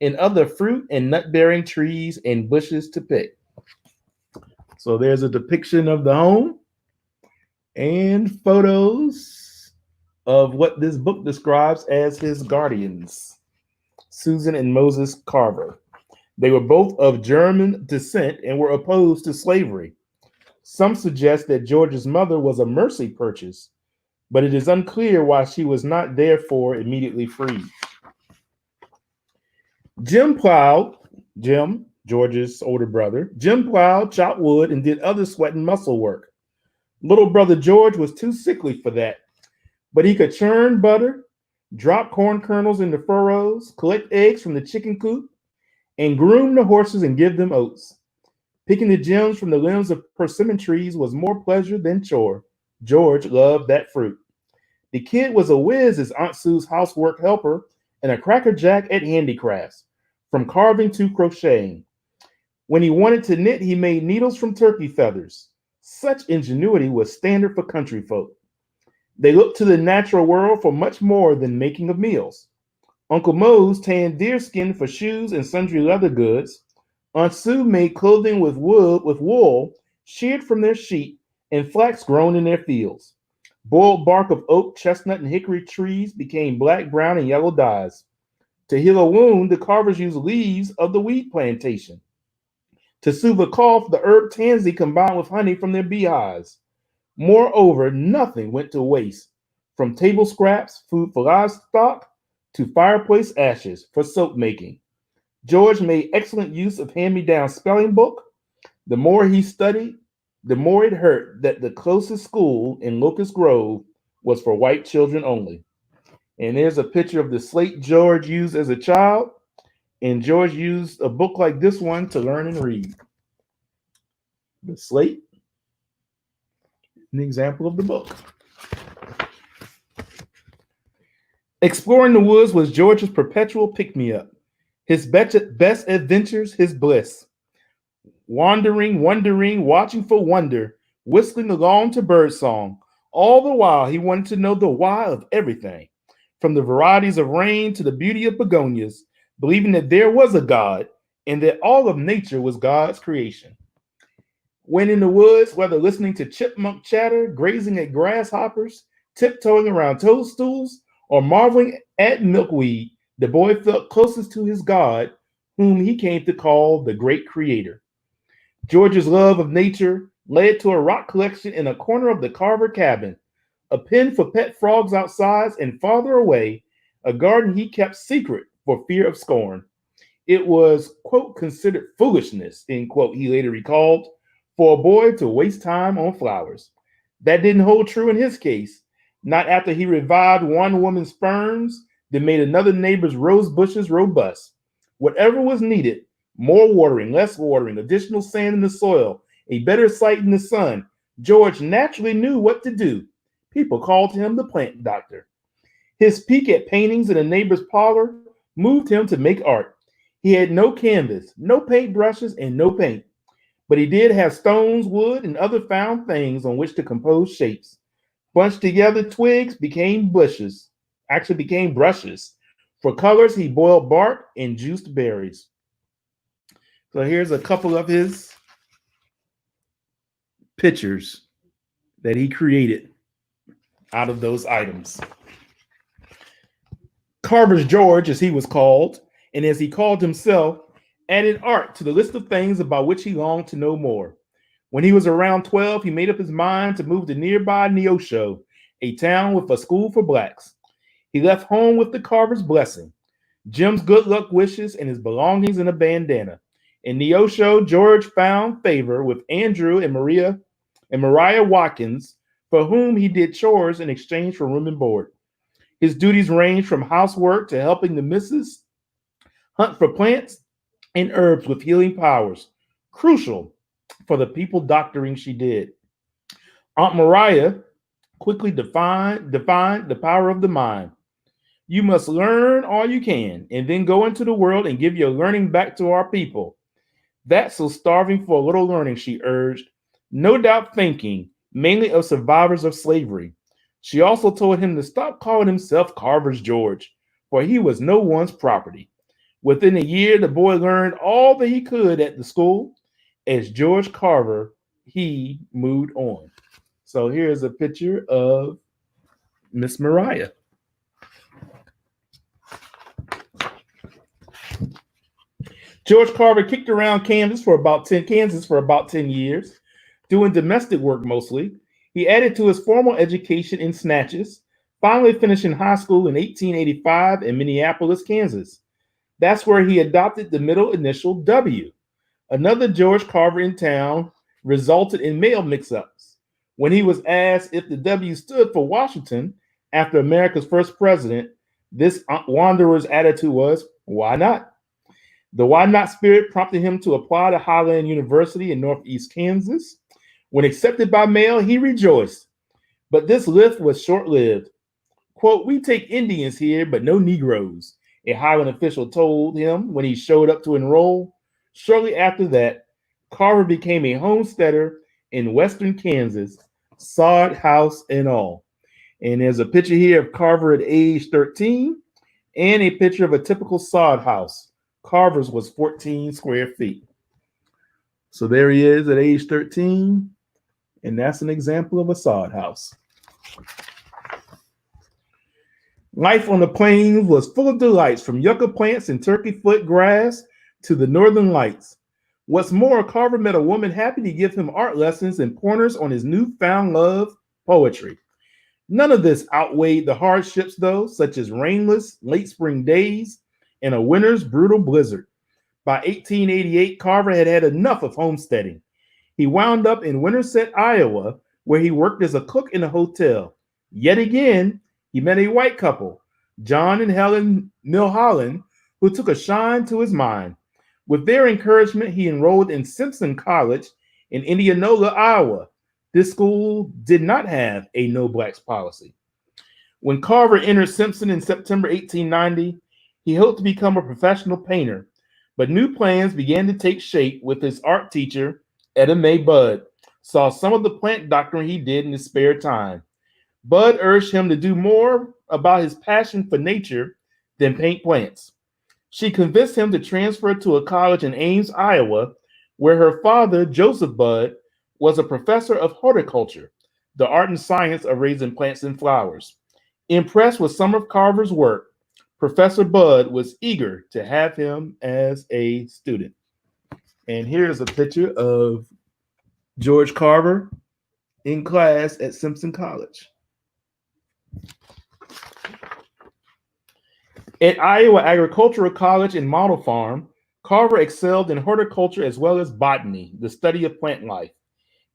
and other fruit and nut-bearing trees and bushes to pick. So there's a depiction of the home and photos of what this book describes as his guardians, Susan and Moses Carver. They were both of German descent and were opposed to slavery. Some suggest that George's mother was a mercy purchase, but it is unclear why she was not therefore immediately freed. Jim, George's older brother, Jim plowed, chopped wood, and did other sweat and muscle work. Little brother George was too sickly for that, but he could churn butter, drop corn kernels into furrows, collect eggs from the chicken coop, and groom the horses and give them oats. Picking the gems from the limbs of persimmon trees was more pleasure than chore. George loved that fruit. The kid was a whiz as Aunt Sue's housework helper and a crackerjack at handicrafts, from carving to crocheting. When he wanted to knit, he made needles from turkey feathers. Such ingenuity was standard for country folk. They looked to the natural world for much more than making of meals. Uncle Mose tanned deer skin for shoes and sundry leather goods. Aunt Sue made clothing with wool sheared from their sheep and flax grown in their fields. Boiled bark of oak, chestnut, and hickory trees became black, brown, and yellow dyes. To heal a wound, the carvers used leaves of the weed plantation. To soothe a cough, the herb tansy combined with honey from their beehives. Moreover, nothing went to waste, from table scraps, food for livestock, to fireplace ashes for soap making. George made excellent use of hand-me-down spelling book. The more he studied, the more it hurt that the closest school in Locust Grove was for white children only. And there's a picture of the slate George used as a child, and George used a book like this one to learn and read. The slate, an example of the book. Exploring the woods was George's perpetual pick-me-up. His best adventures, his bliss. Wandering, wondering, watching for wonder, whistling along to birdsong. All the while, he wanted to know the why of everything, from the varieties of rain to the beauty of begonias, believing that there was a God and that all of nature was God's creation. When in the woods, whether listening to chipmunk chatter, grazing at grasshoppers, tiptoeing around toadstools, or marveling at milkweed, the boy felt closest to his God, whom he came to call the Great Creator. George's love of nature led to a rock collection in a corner of the Carver cabin, a pen for pet frogs outside, and farther away, a garden he kept secret for fear of scorn. It was, quote, considered foolishness, end quote, he later recalled, for a boy to waste time on flowers. That didn't hold true in his case. Not after he revived one woman's ferns that made another neighbor's rose bushes robust. Whatever was needed, more watering, less watering, additional sand in the soil, a better sight in the sun, George naturally knew what to do. People called him the plant doctor. His peek at paintings in a neighbor's parlor moved him to make art. He had no canvas, no paint brushes, and no paint. But he did have stones, wood, and other found things on which to compose shapes. Bunched together twigs became brushes. For colors, he boiled bark and juiced berries. So here's a couple of his pictures that he created out of those items. Carver's George, as he was called, and as he called himself, added art to the list of things about which he longed to know more. When he was around 12, he made up his mind to move to nearby Neosho, a town with a school for blacks. He left home with the Carver's blessing, Jim's good luck wishes, and his belongings in a bandana. In Neosho, George found favor with Andrew and Mariah Watkins, for whom he did chores in exchange for room and board. His duties ranged from housework to helping the missus hunt for plants and herbs with healing powers, crucial for the people doctoring she did. Aunt Mariah quickly defined the power of the mind. You must learn all you can and then go into the world and give your learning back to our people. That's so starving for a little learning, she urged, no doubt thinking mainly of survivors of slavery. She also told him to stop calling himself Carver's George, for he was no one's property. Within a year, the boy learned all that he could at the school. As George Carver, he moved on. So here's a picture of Miss Mariah. George Carver kicked around Kansas for about 10 years, doing domestic work mostly. He added to his formal education in snatches, finally finishing high school in 1885 in Minneapolis, Kansas. That's where he adopted the middle initial W. Another George Carver in town resulted in mail mix-ups. When he was asked if the W stood for Washington after America's first president, this wanderer's attitude was, why not? The why not spirit prompted him to apply to Highland University in Northeast Kansas. When accepted by mail, he rejoiced. But this lift was short-lived. Quote, we take Indians here, but no Negroes, a Highland official told him when he showed up to enroll. Shortly after that, Carver became a homesteader in western Kansas, sod house and all. And there's a picture here of Carver at age 13 and a picture of a typical sod house. Carver's was 14 square feet. So there he is at age 13, and that's an example of a sod house. Life on the plains was full of delights, from yucca plants and turkey foot grass to the northern lights. What's more, Carver met a woman happy to give him art lessons and pointers on his newfound love, poetry. None of this outweighed the hardships, though, such as rainless late spring days and a winter's brutal blizzard. By 1888, Carver had had enough of homesteading. He wound up in Winterset, Iowa, where he worked as a cook in a hotel. Yet again, he met a white couple, John and Helen Milholland, who took a shine to his mind. With their encouragement, he enrolled in Simpson College in Indianola, Iowa. This school did not have a no blacks policy. When Carver entered Simpson in September 1890, he hoped to become a professional painter, but new plans began to take shape with his art teacher, Etta Mae Budd, saw some of the plant doctoring he did in his spare time. Budd urged him to do more about his passion for nature than paint plants. She convinced him to transfer to a college in Ames, Iowa, where her father, Joseph Budd, was a professor of horticulture, the art and science of raising plants and flowers. Impressed with some of Carver's work, Professor Budd was eager to have him as a student. And here's a picture of George Carver in class at Simpson College. At Iowa Agricultural College and Model Farm, Carver excelled in horticulture as well as botany, the study of plant life.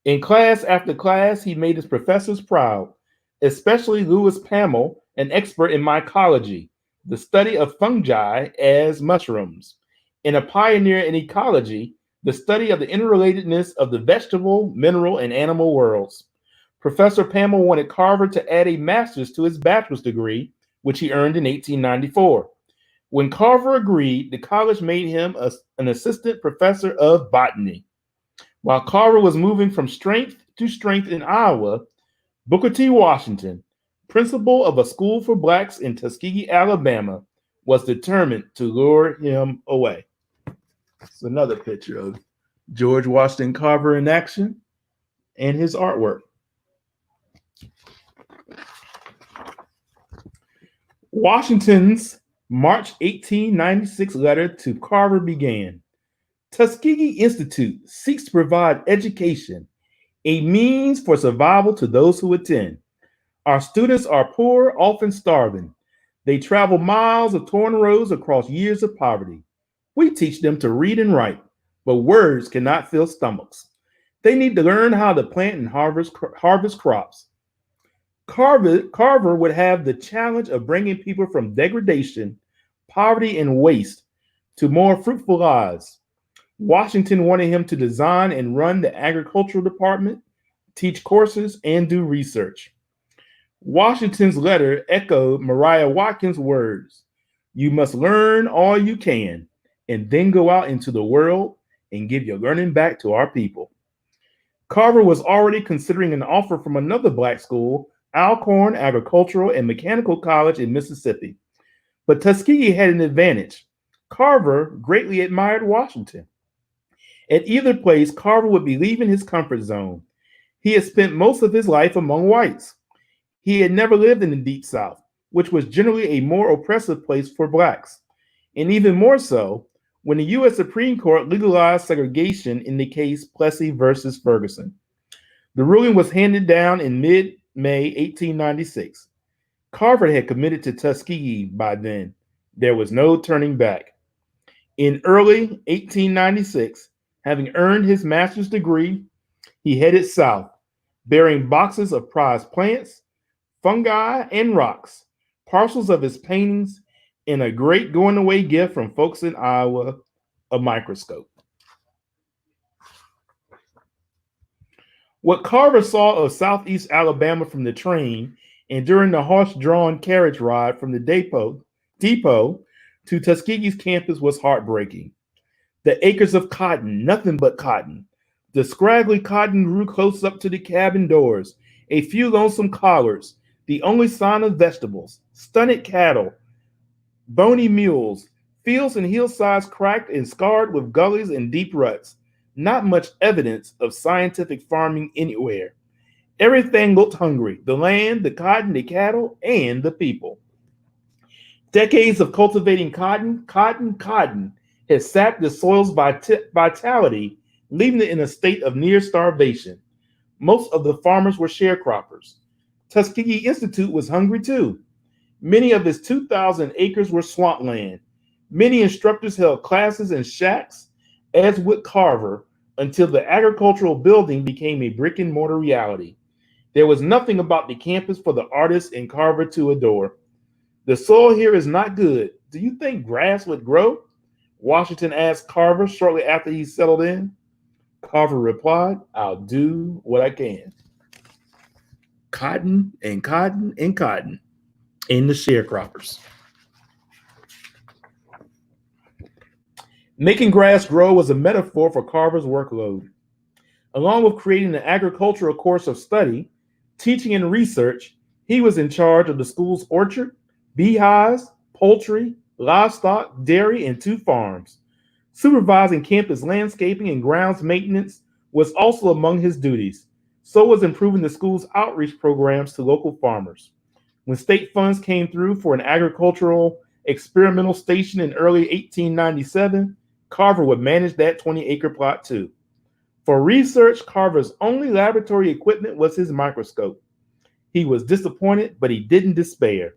In class after class, he made his professors proud, especially Louis Pamel, an expert in mycology, the study of fungi as mushrooms, and a pioneer in ecology, the study of the interrelatedness of the vegetable, mineral, and animal worlds. Professor Pamel wanted Carver to add a master's to his bachelor's degree, which he earned in 1894. When Carver agreed, the college made him an assistant professor of botany. While Carver was moving from strength to strength in Iowa, Booker T. Washington, principal of a school for blacks in Tuskegee, Alabama, was determined to lure him away. It's another picture of George Washington Carver in action and his artwork. Washington's March 1896 letter to Carver began, Tuskegee Institute seeks to provide education, a means for survival to those who attend. Our students are poor, often starving. They travel miles of torn roads across years of poverty. We teach them to read and write, but words cannot fill stomachs. They need to learn how to plant and harvest crops. Carver would have the challenge of bringing people from degradation, poverty, and waste to more fruitful lives. Washington wanted him to design and run the agricultural department, teach courses, and do research. Washington's letter echoed Mariah Watkins' words: "You must learn all you can, and then go out into the world and give your learning back to our people." Carver was already considering an offer from another black school, Alcorn Agricultural and Mechanical College in Mississippi. But Tuskegee had an advantage. Carver greatly admired Washington. At either place, Carver would be leaving his comfort zone. He had spent most of his life among whites. He had never lived in the Deep South, which was generally a more oppressive place for blacks. And even more so, when the U.S. Supreme Court legalized segregation in the case Plessy versus Ferguson. The ruling was handed down in mid-May 1896. Carver had committed to Tuskegee by then. There was no turning back. In early 1896, having earned his master's degree, he headed south, bearing boxes of prized plants, fungi, and rocks, parcels of his paintings, and a great going-away gift from folks in Iowa, a microscope. What Carver saw of southeast Alabama from the train and during the horse-drawn carriage ride from the depot to Tuskegee's campus was heartbreaking. The acres of cotton, nothing but cotton. The scraggly cotton grew close up to the cabin doors. A few lonesome collards, the only sign of vegetables, stunted cattle, bony mules, fields and hillsides cracked and scarred with gullies and deep ruts. Not much evidence of scientific farming anywhere. Everything looked hungry: the land, the cotton, the cattle, and the people. Decades of cultivating cotton had sapped the soil's vitality, leaving it in a state of near starvation. Most of the farmers were sharecroppers. Tuskegee Institute was hungry too. Many of its 2,000 acres were swampland. Many instructors held classes in shacks, as would Carver, until the agricultural building became a brick and mortar reality. There was nothing about the campus for the artist and Carver to adore. "The soil here is not good. Do you think grass would grow?" Washington asked Carver shortly after he settled in. Carver replied, "I'll do what I can." Cotton and cotton and cotton, and the sharecroppers. Making grass grow was a metaphor for Carver's workload. Along with creating an agricultural course of study, teaching and research, he was in charge of the school's orchard, beehives, poultry, livestock, dairy, and 2 farms. Supervising campus landscaping and grounds maintenance was also among his duties. So was improving the school's outreach programs to local farmers. When state funds came through for an agricultural experimental station in early 1897, Carver would manage that 20-acre plot too. For research, Carver's only laboratory equipment was his microscope. He was disappointed, but he didn't despair.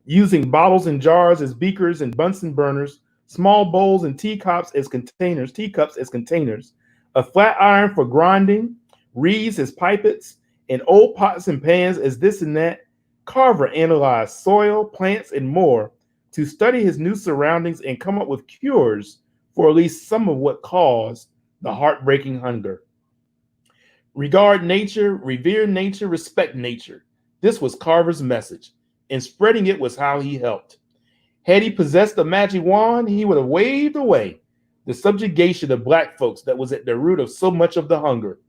Using bottles and jars as beakers and Bunsen burners, small bowls and teacups as containers, a flat iron for grinding, reeds as pipettes, and old pots and pans as this and that, Carver analyzed soil, plants, and more to study his new surroundings and come up with cures for at least some of what caused the heartbreaking hunger. Regard nature, revere nature, respect nature. This was Carver's message, and spreading it was how he helped. Had he possessed a magic wand, he would have waved away the subjugation of Black folks that was at the root of so much of the hunger.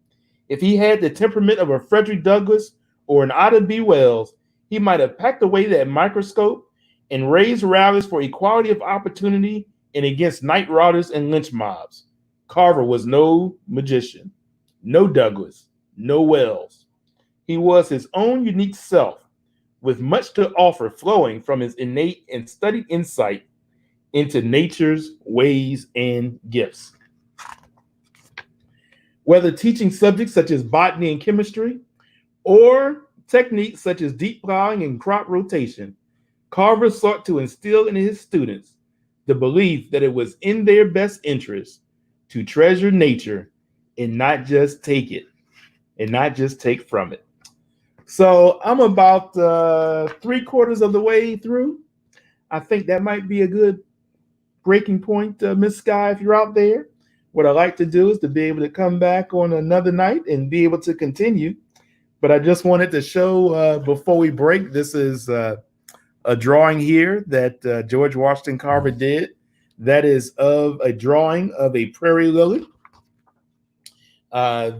If he had the temperament of a Frederick Douglass or an Ida B. Wells, he might have packed away that microscope and raised rallies for equality of opportunity and against night riders and lynch mobs. Carver was no magician, no Douglass, no Wells. He was his own unique self, with much to offer flowing from his innate and studied insight into nature's ways and gifts. Whether teaching subjects such as botany and chemistry, or techniques such as deep plowing and crop rotation, Carver sought to instill in his students the belief that it was in their best interest to treasure nature and not just take it, and not just take from it. So I'm about 3/4 of the way through. I think that might be a good breaking point, Miss Sky, if you're out there. What I like to do is to be able to come back on another night and be able to continue. But I just wanted to show before we break, this is a drawing here that George Washington Carver did. That is of a drawing of a prairie lily.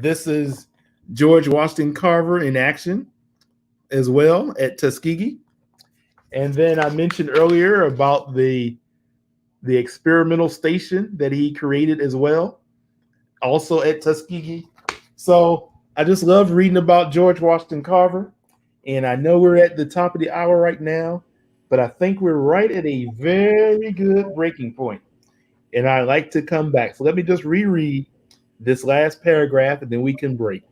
This is George Washington Carver in action as well at Tuskegee. And then I mentioned earlier about the experimental station that he created as well, also at Tuskegee. So I just love reading about George Washington Carver. And I know we're at the top of the hour right now, but I think we're right at a very good breaking point. And I like to come back. So let me just reread this last paragraph and then we can break.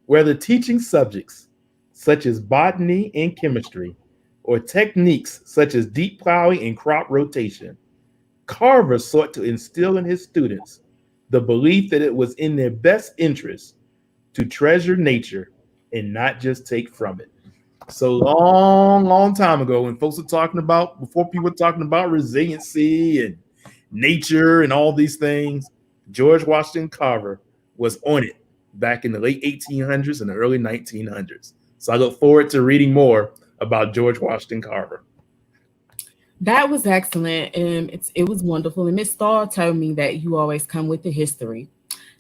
Whether teaching subjects such as botany and chemistry, or techniques such as deep plowing and crop rotation, Carver sought to instill in his students the belief that it was in their best interest to treasure nature and not just take from it. So long time ago, when folks were talking about, before people were talking about resiliency and nature and all these things, George Washington Carver was on it back in the late 1800s and the early 1900s. So I look forward to reading more about George Washington Carver. That was excellent, and it was wonderful. And Miss Starr told me that you always come with the history.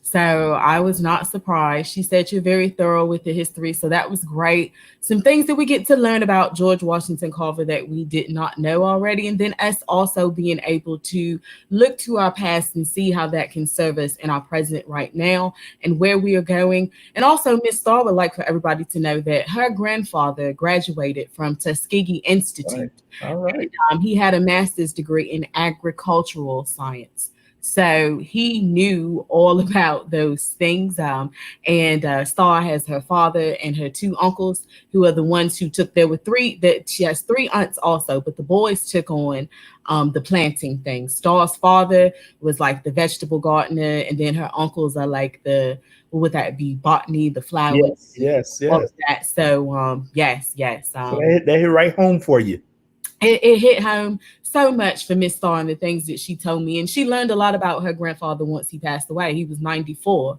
So I was not surprised. She said you're very thorough with the history. So that was great. Some things that we get to learn about George Washington Carver that we did not know already. And then us also being able to look to our past and see how that can serve us in our present right now and where we are going. And also, Miss Starr would like for everybody to know that her grandfather graduated from Tuskegee Institute. All right. And, he had a master's degree in agricultural science. So he knew all about those things. And Starr has her father and her two uncles who are the ones who took, there were three, that she has three aunts also, but the boys took on the planting thing. Starr's father was like the vegetable gardener, and then her uncles are like the, what would that be? Botany, the flowers. Yes. All of that. So yes. So they hit right home for you. It hit home so much for Miss Starr and the things that she told me. And she learned a lot about her grandfather once he passed away. He was 94.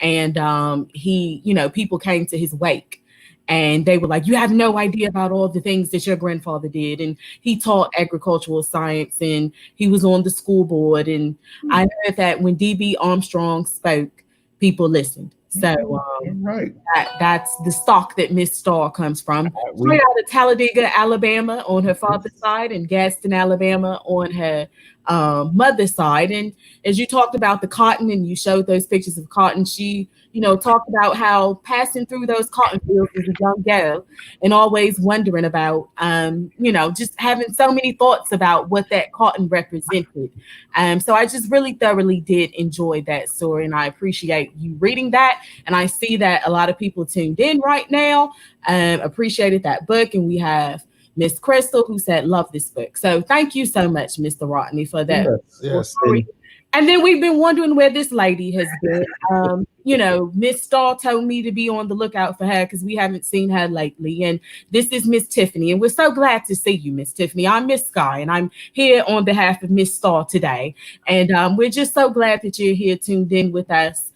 And he, people came to his wake and they were like, you have no idea about all the things that your grandfather did. And he taught agricultural science and he was on the school board. And I heard that when D.B. Armstrong spoke, people listened. So right. That's the stock that Miss Starr comes from. Straight out of Talladega, Alabama on her father's side, and Gaston, Alabama on her mother's side. And as you talked about the cotton and you showed those pictures of cotton, she, talked about how passing through those cotton fields as a young girl and always wondering about, just having so many thoughts about what that cotton represented. So I just really thoroughly did enjoy that story, and I appreciate you reading that. And I see that a lot of people tuned in right now, appreciated that book. And we have Miss Crystal who said, love this book. So thank you so much, Mr. Rodney, for that. Yes. And then we've been wondering where this lady has been. Miss Starr told me to be on the lookout for her because we haven't seen her lately. And this is Miss Tiffany. And we're so glad to see you, Miss Tiffany. I'm Miss Sky, and I'm here on behalf of Miss Starr today. And we're just so glad that you're here tuned in with us.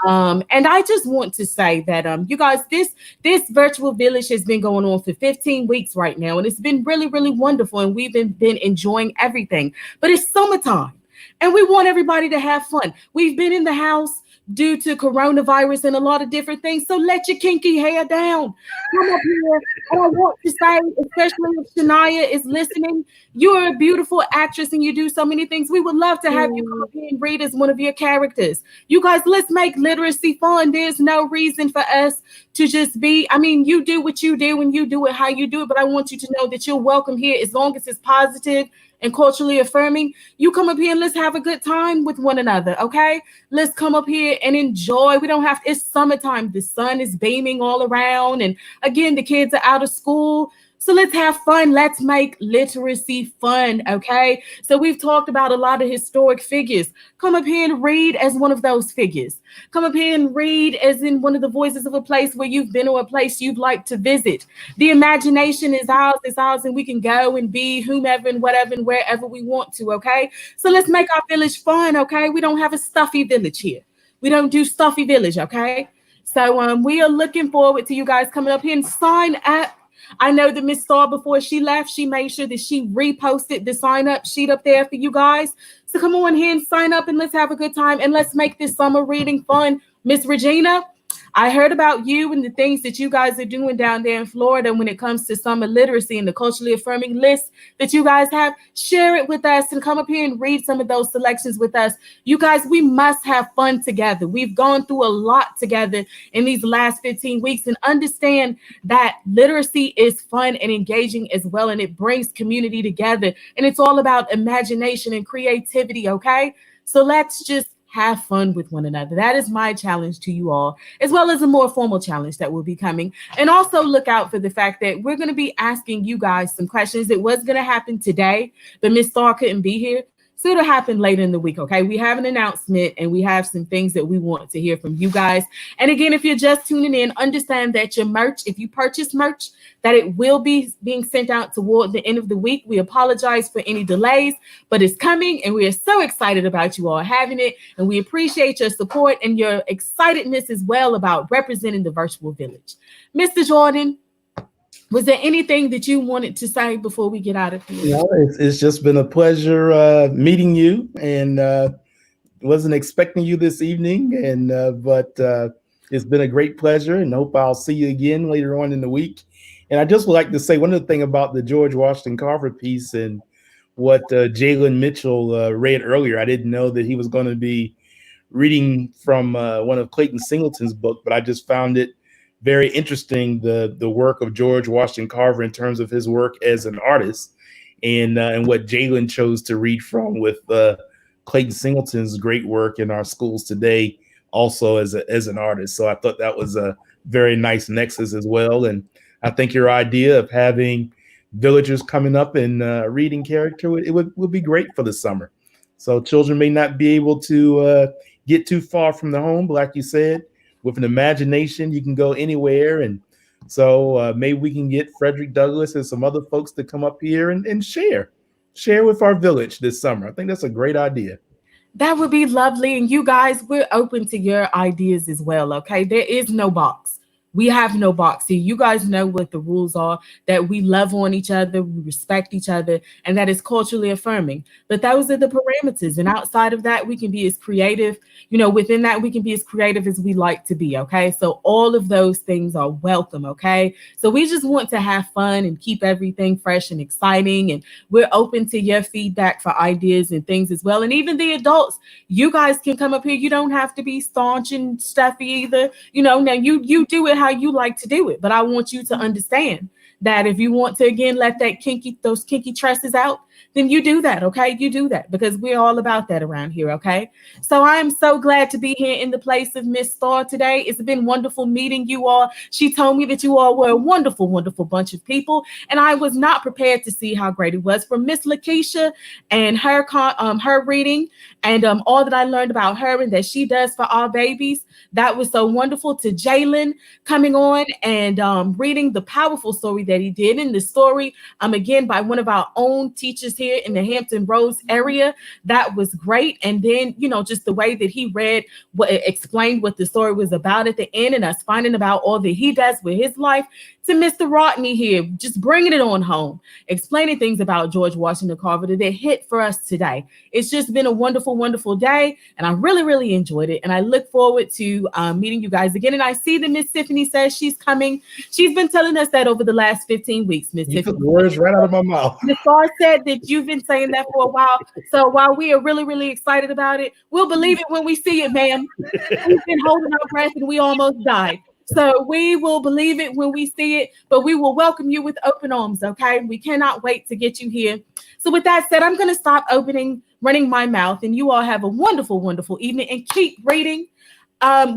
And I just want to say that, you guys, this virtual village has been going on for 15 weeks right now. And it's been really, really wonderful. And we've been enjoying everything. But it's summertime. And we want everybody to have fun. We've been in the house due to coronavirus and a lot of different things. So let your kinky hair down. Come up here. And I want to say, especially if Shania is listening, you're a beautiful actress and you do so many things. We would love to have you come up here and read as one of your characters. You guys, let's make literacy fun. There's no reason for us to just be, you do what you do and you do it how you do it. But I want you to know that you're welcome here as long as it's positive and culturally affirming. You come up here and let's have a good time with one another, okay? Let's come up here and enjoy. We don't have to, it's summertime. The sun is beaming all around. And again, the kids are out of school. So let's have fun. Let's make literacy fun, okay? So we've talked about a lot of historic figures. Come up here and read as one of those figures. Come up here and read as in one of the voices of a place where you've been or a place you'd like to visit. The imagination is ours, and we can go and be whomever and whatever and wherever we want to, okay? So let's make our village fun, okay? We don't have a stuffy village here. We don't do stuffy village, okay? So we are looking forward to you guys coming up here and sign up. I know that Miss Starr, before she left, she made sure that she reposted the sign up sheet up there for you guys. So come on here and sign up and let's have a good time and let's make this summer reading fun. Miss Regina, I heard about you and the things that you guys are doing down there in Florida when it comes to summer literacy and the culturally affirming list that you guys have. Share it with us and come up here and read some of those selections with us. You guys, we must have fun together. We've gone through a lot together in these last 15 weeks and understand that literacy is fun and engaging as well, and it brings community together. And it's all about imagination and creativity, okay? So let's just have fun with one another. That is my challenge to you all, as well as a more formal challenge that will be coming. And also look out for the fact that we're going to be asking you guys some questions. It was going to happen today, but Miss Starr couldn't be here. So it'll happen later in the week, okay? We have an announcement and we have some things that we want to hear from you guys. And again, if you're just tuning in, understand that your merch, if you purchase merch, that it will be being sent out toward the end of the week. We apologize for any delays, but it's coming and we are so excited about you all having it. And we appreciate your support and your excitedness as well about representing the virtual village. Mr. Jordan, was there anything that you wanted to say before we get out of here? No, it's just been a pleasure meeting you, and wasn't expecting you this evening, and but it's been a great pleasure, and hope I'll see you again later on in the week. And I just would like to say one other thing about the George Washington Carver piece and what Jalen Mitchell read earlier. I didn't know that he was going to be reading from one of Clayton Singleton's book, but I just found it very interesting, the work of George Washington Carver in terms of his work as an artist, and what Jalen chose to read from with Clayton Singleton's great work in our schools today, also as an artist. So I thought that was a very nice nexus as well. And I think your idea of having villagers coming up and reading character, it would be great for the summer. So children may not be able to get too far from the home, but like you said, with an imagination, you can go anywhere. And so maybe we can get Frederick Douglass and some other folks to come up here and share with our village this summer. I think that's a great idea. That would be lovely. And you guys, we're open to your ideas as well, okay? There is no box. We have no box here. You guys know what the rules are, that we love on each other, we respect each other, and that is culturally affirming. But those are the parameters. And outside of that, we can be as creative, within that, we can be as creative as we like to be, okay? So all of those things are welcome, okay? So we just want to have fun and keep everything fresh and exciting. And we're open to your feedback for ideas and things as well. And even the adults, you guys can come up here. You don't have to be staunch and stuffy either. Now you do it how you like to do it, but I want you to understand that if you want to again let those kinky tresses out, then you do that, okay? You do that, because we're all about that around here, okay? So I am so glad to be here in the place of Miss Starr today. It's been wonderful meeting you all. She told me that you all were a wonderful, wonderful bunch of people, and I was not prepared to see how great it was. From Miss Lakeisha and her reading and all that I learned about her and that she does for our babies, that was so wonderful. To Jalen coming on and reading the powerful story that he did, in the story again by one of our own teachers here in the Hampton Roads area. That was great. And then, just the way that he read, explained what the story was about at the end, and us finding about all that he does with his life. To Mr. Rodney here, just bringing it on home, explaining things about George Washington Carver that hit for us today. It's just been a wonderful, wonderful day, and I really, really enjoyed it. And I look forward to meeting you guys again. And I see that Miss Tiffany says she's coming. She's been telling us that over the last 15 weeks, Miss Tiffany. Took the words right out of my mouth. Miss Starr said that you've been saying that for a while. So while we are really, really excited about it, we'll believe it when we see it, ma'am. We've been holding our breath and we almost died. So we will believe it when we see it, but we will welcome you with open arms, okay? We cannot wait to get you here. So with that said, I'm going to stop running my mouth, and you all have a wonderful, wonderful evening, and keep reading.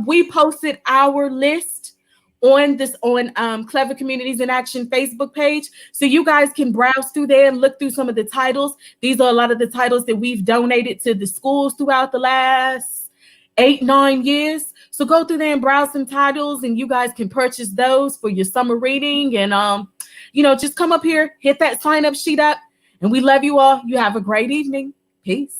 We posted our list on Clever Communities in Action Facebook page. So you guys can browse through there and look through some of the titles. These are a lot of the titles that we've donated to the schools throughout the last 8-9 years. So go through there and browse some titles, and you guys can purchase those for your summer reading. And just come up here, hit that sign up sheet up, and we love you all. You have a great evening. Peace.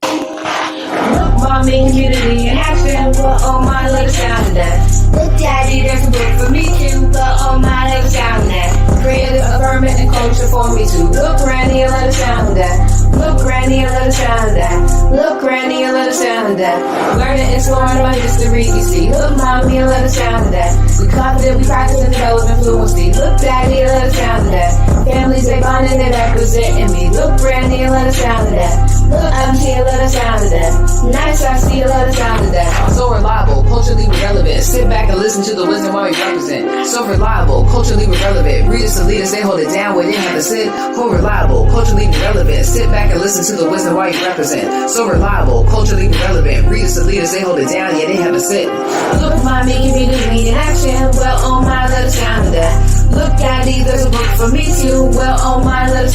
Look, mommy, community in action. But oh my, let it sound that. Look, daddy, there's a book for me too. But oh my, let it sound that. Creative, affirming, and culture for me too. Look, granny, and let it sound that. Look, granny, and let it sound that. Look, granny, and let it sound that. Learning, exploring my history, you see. Look, mommy, and let it sound that. We confident, we practice and develop fluency. Look, daddy, and let it sound that. Families, they bonding, they representing me. Look, granny, and let it sound that. Look, I'm here, let it sound that. Nice, I see, let it sound that. So reliable, culturally relevant. Sit back and listen to the wisdom while we represent. So reliable, culturally relevant. Readers to leaders, they hold it down where they have to sit. So reliable, culturally relevant. Sit back and listen to the wisdom while you represent. So reliable, culturally relevant. Readers to leaders, they hold it down, yeah, they have to sit. Look, mommy, community in action. Well, oh my, let it sound that. Look, daddy, there's a book for me too. Well, oh my, let it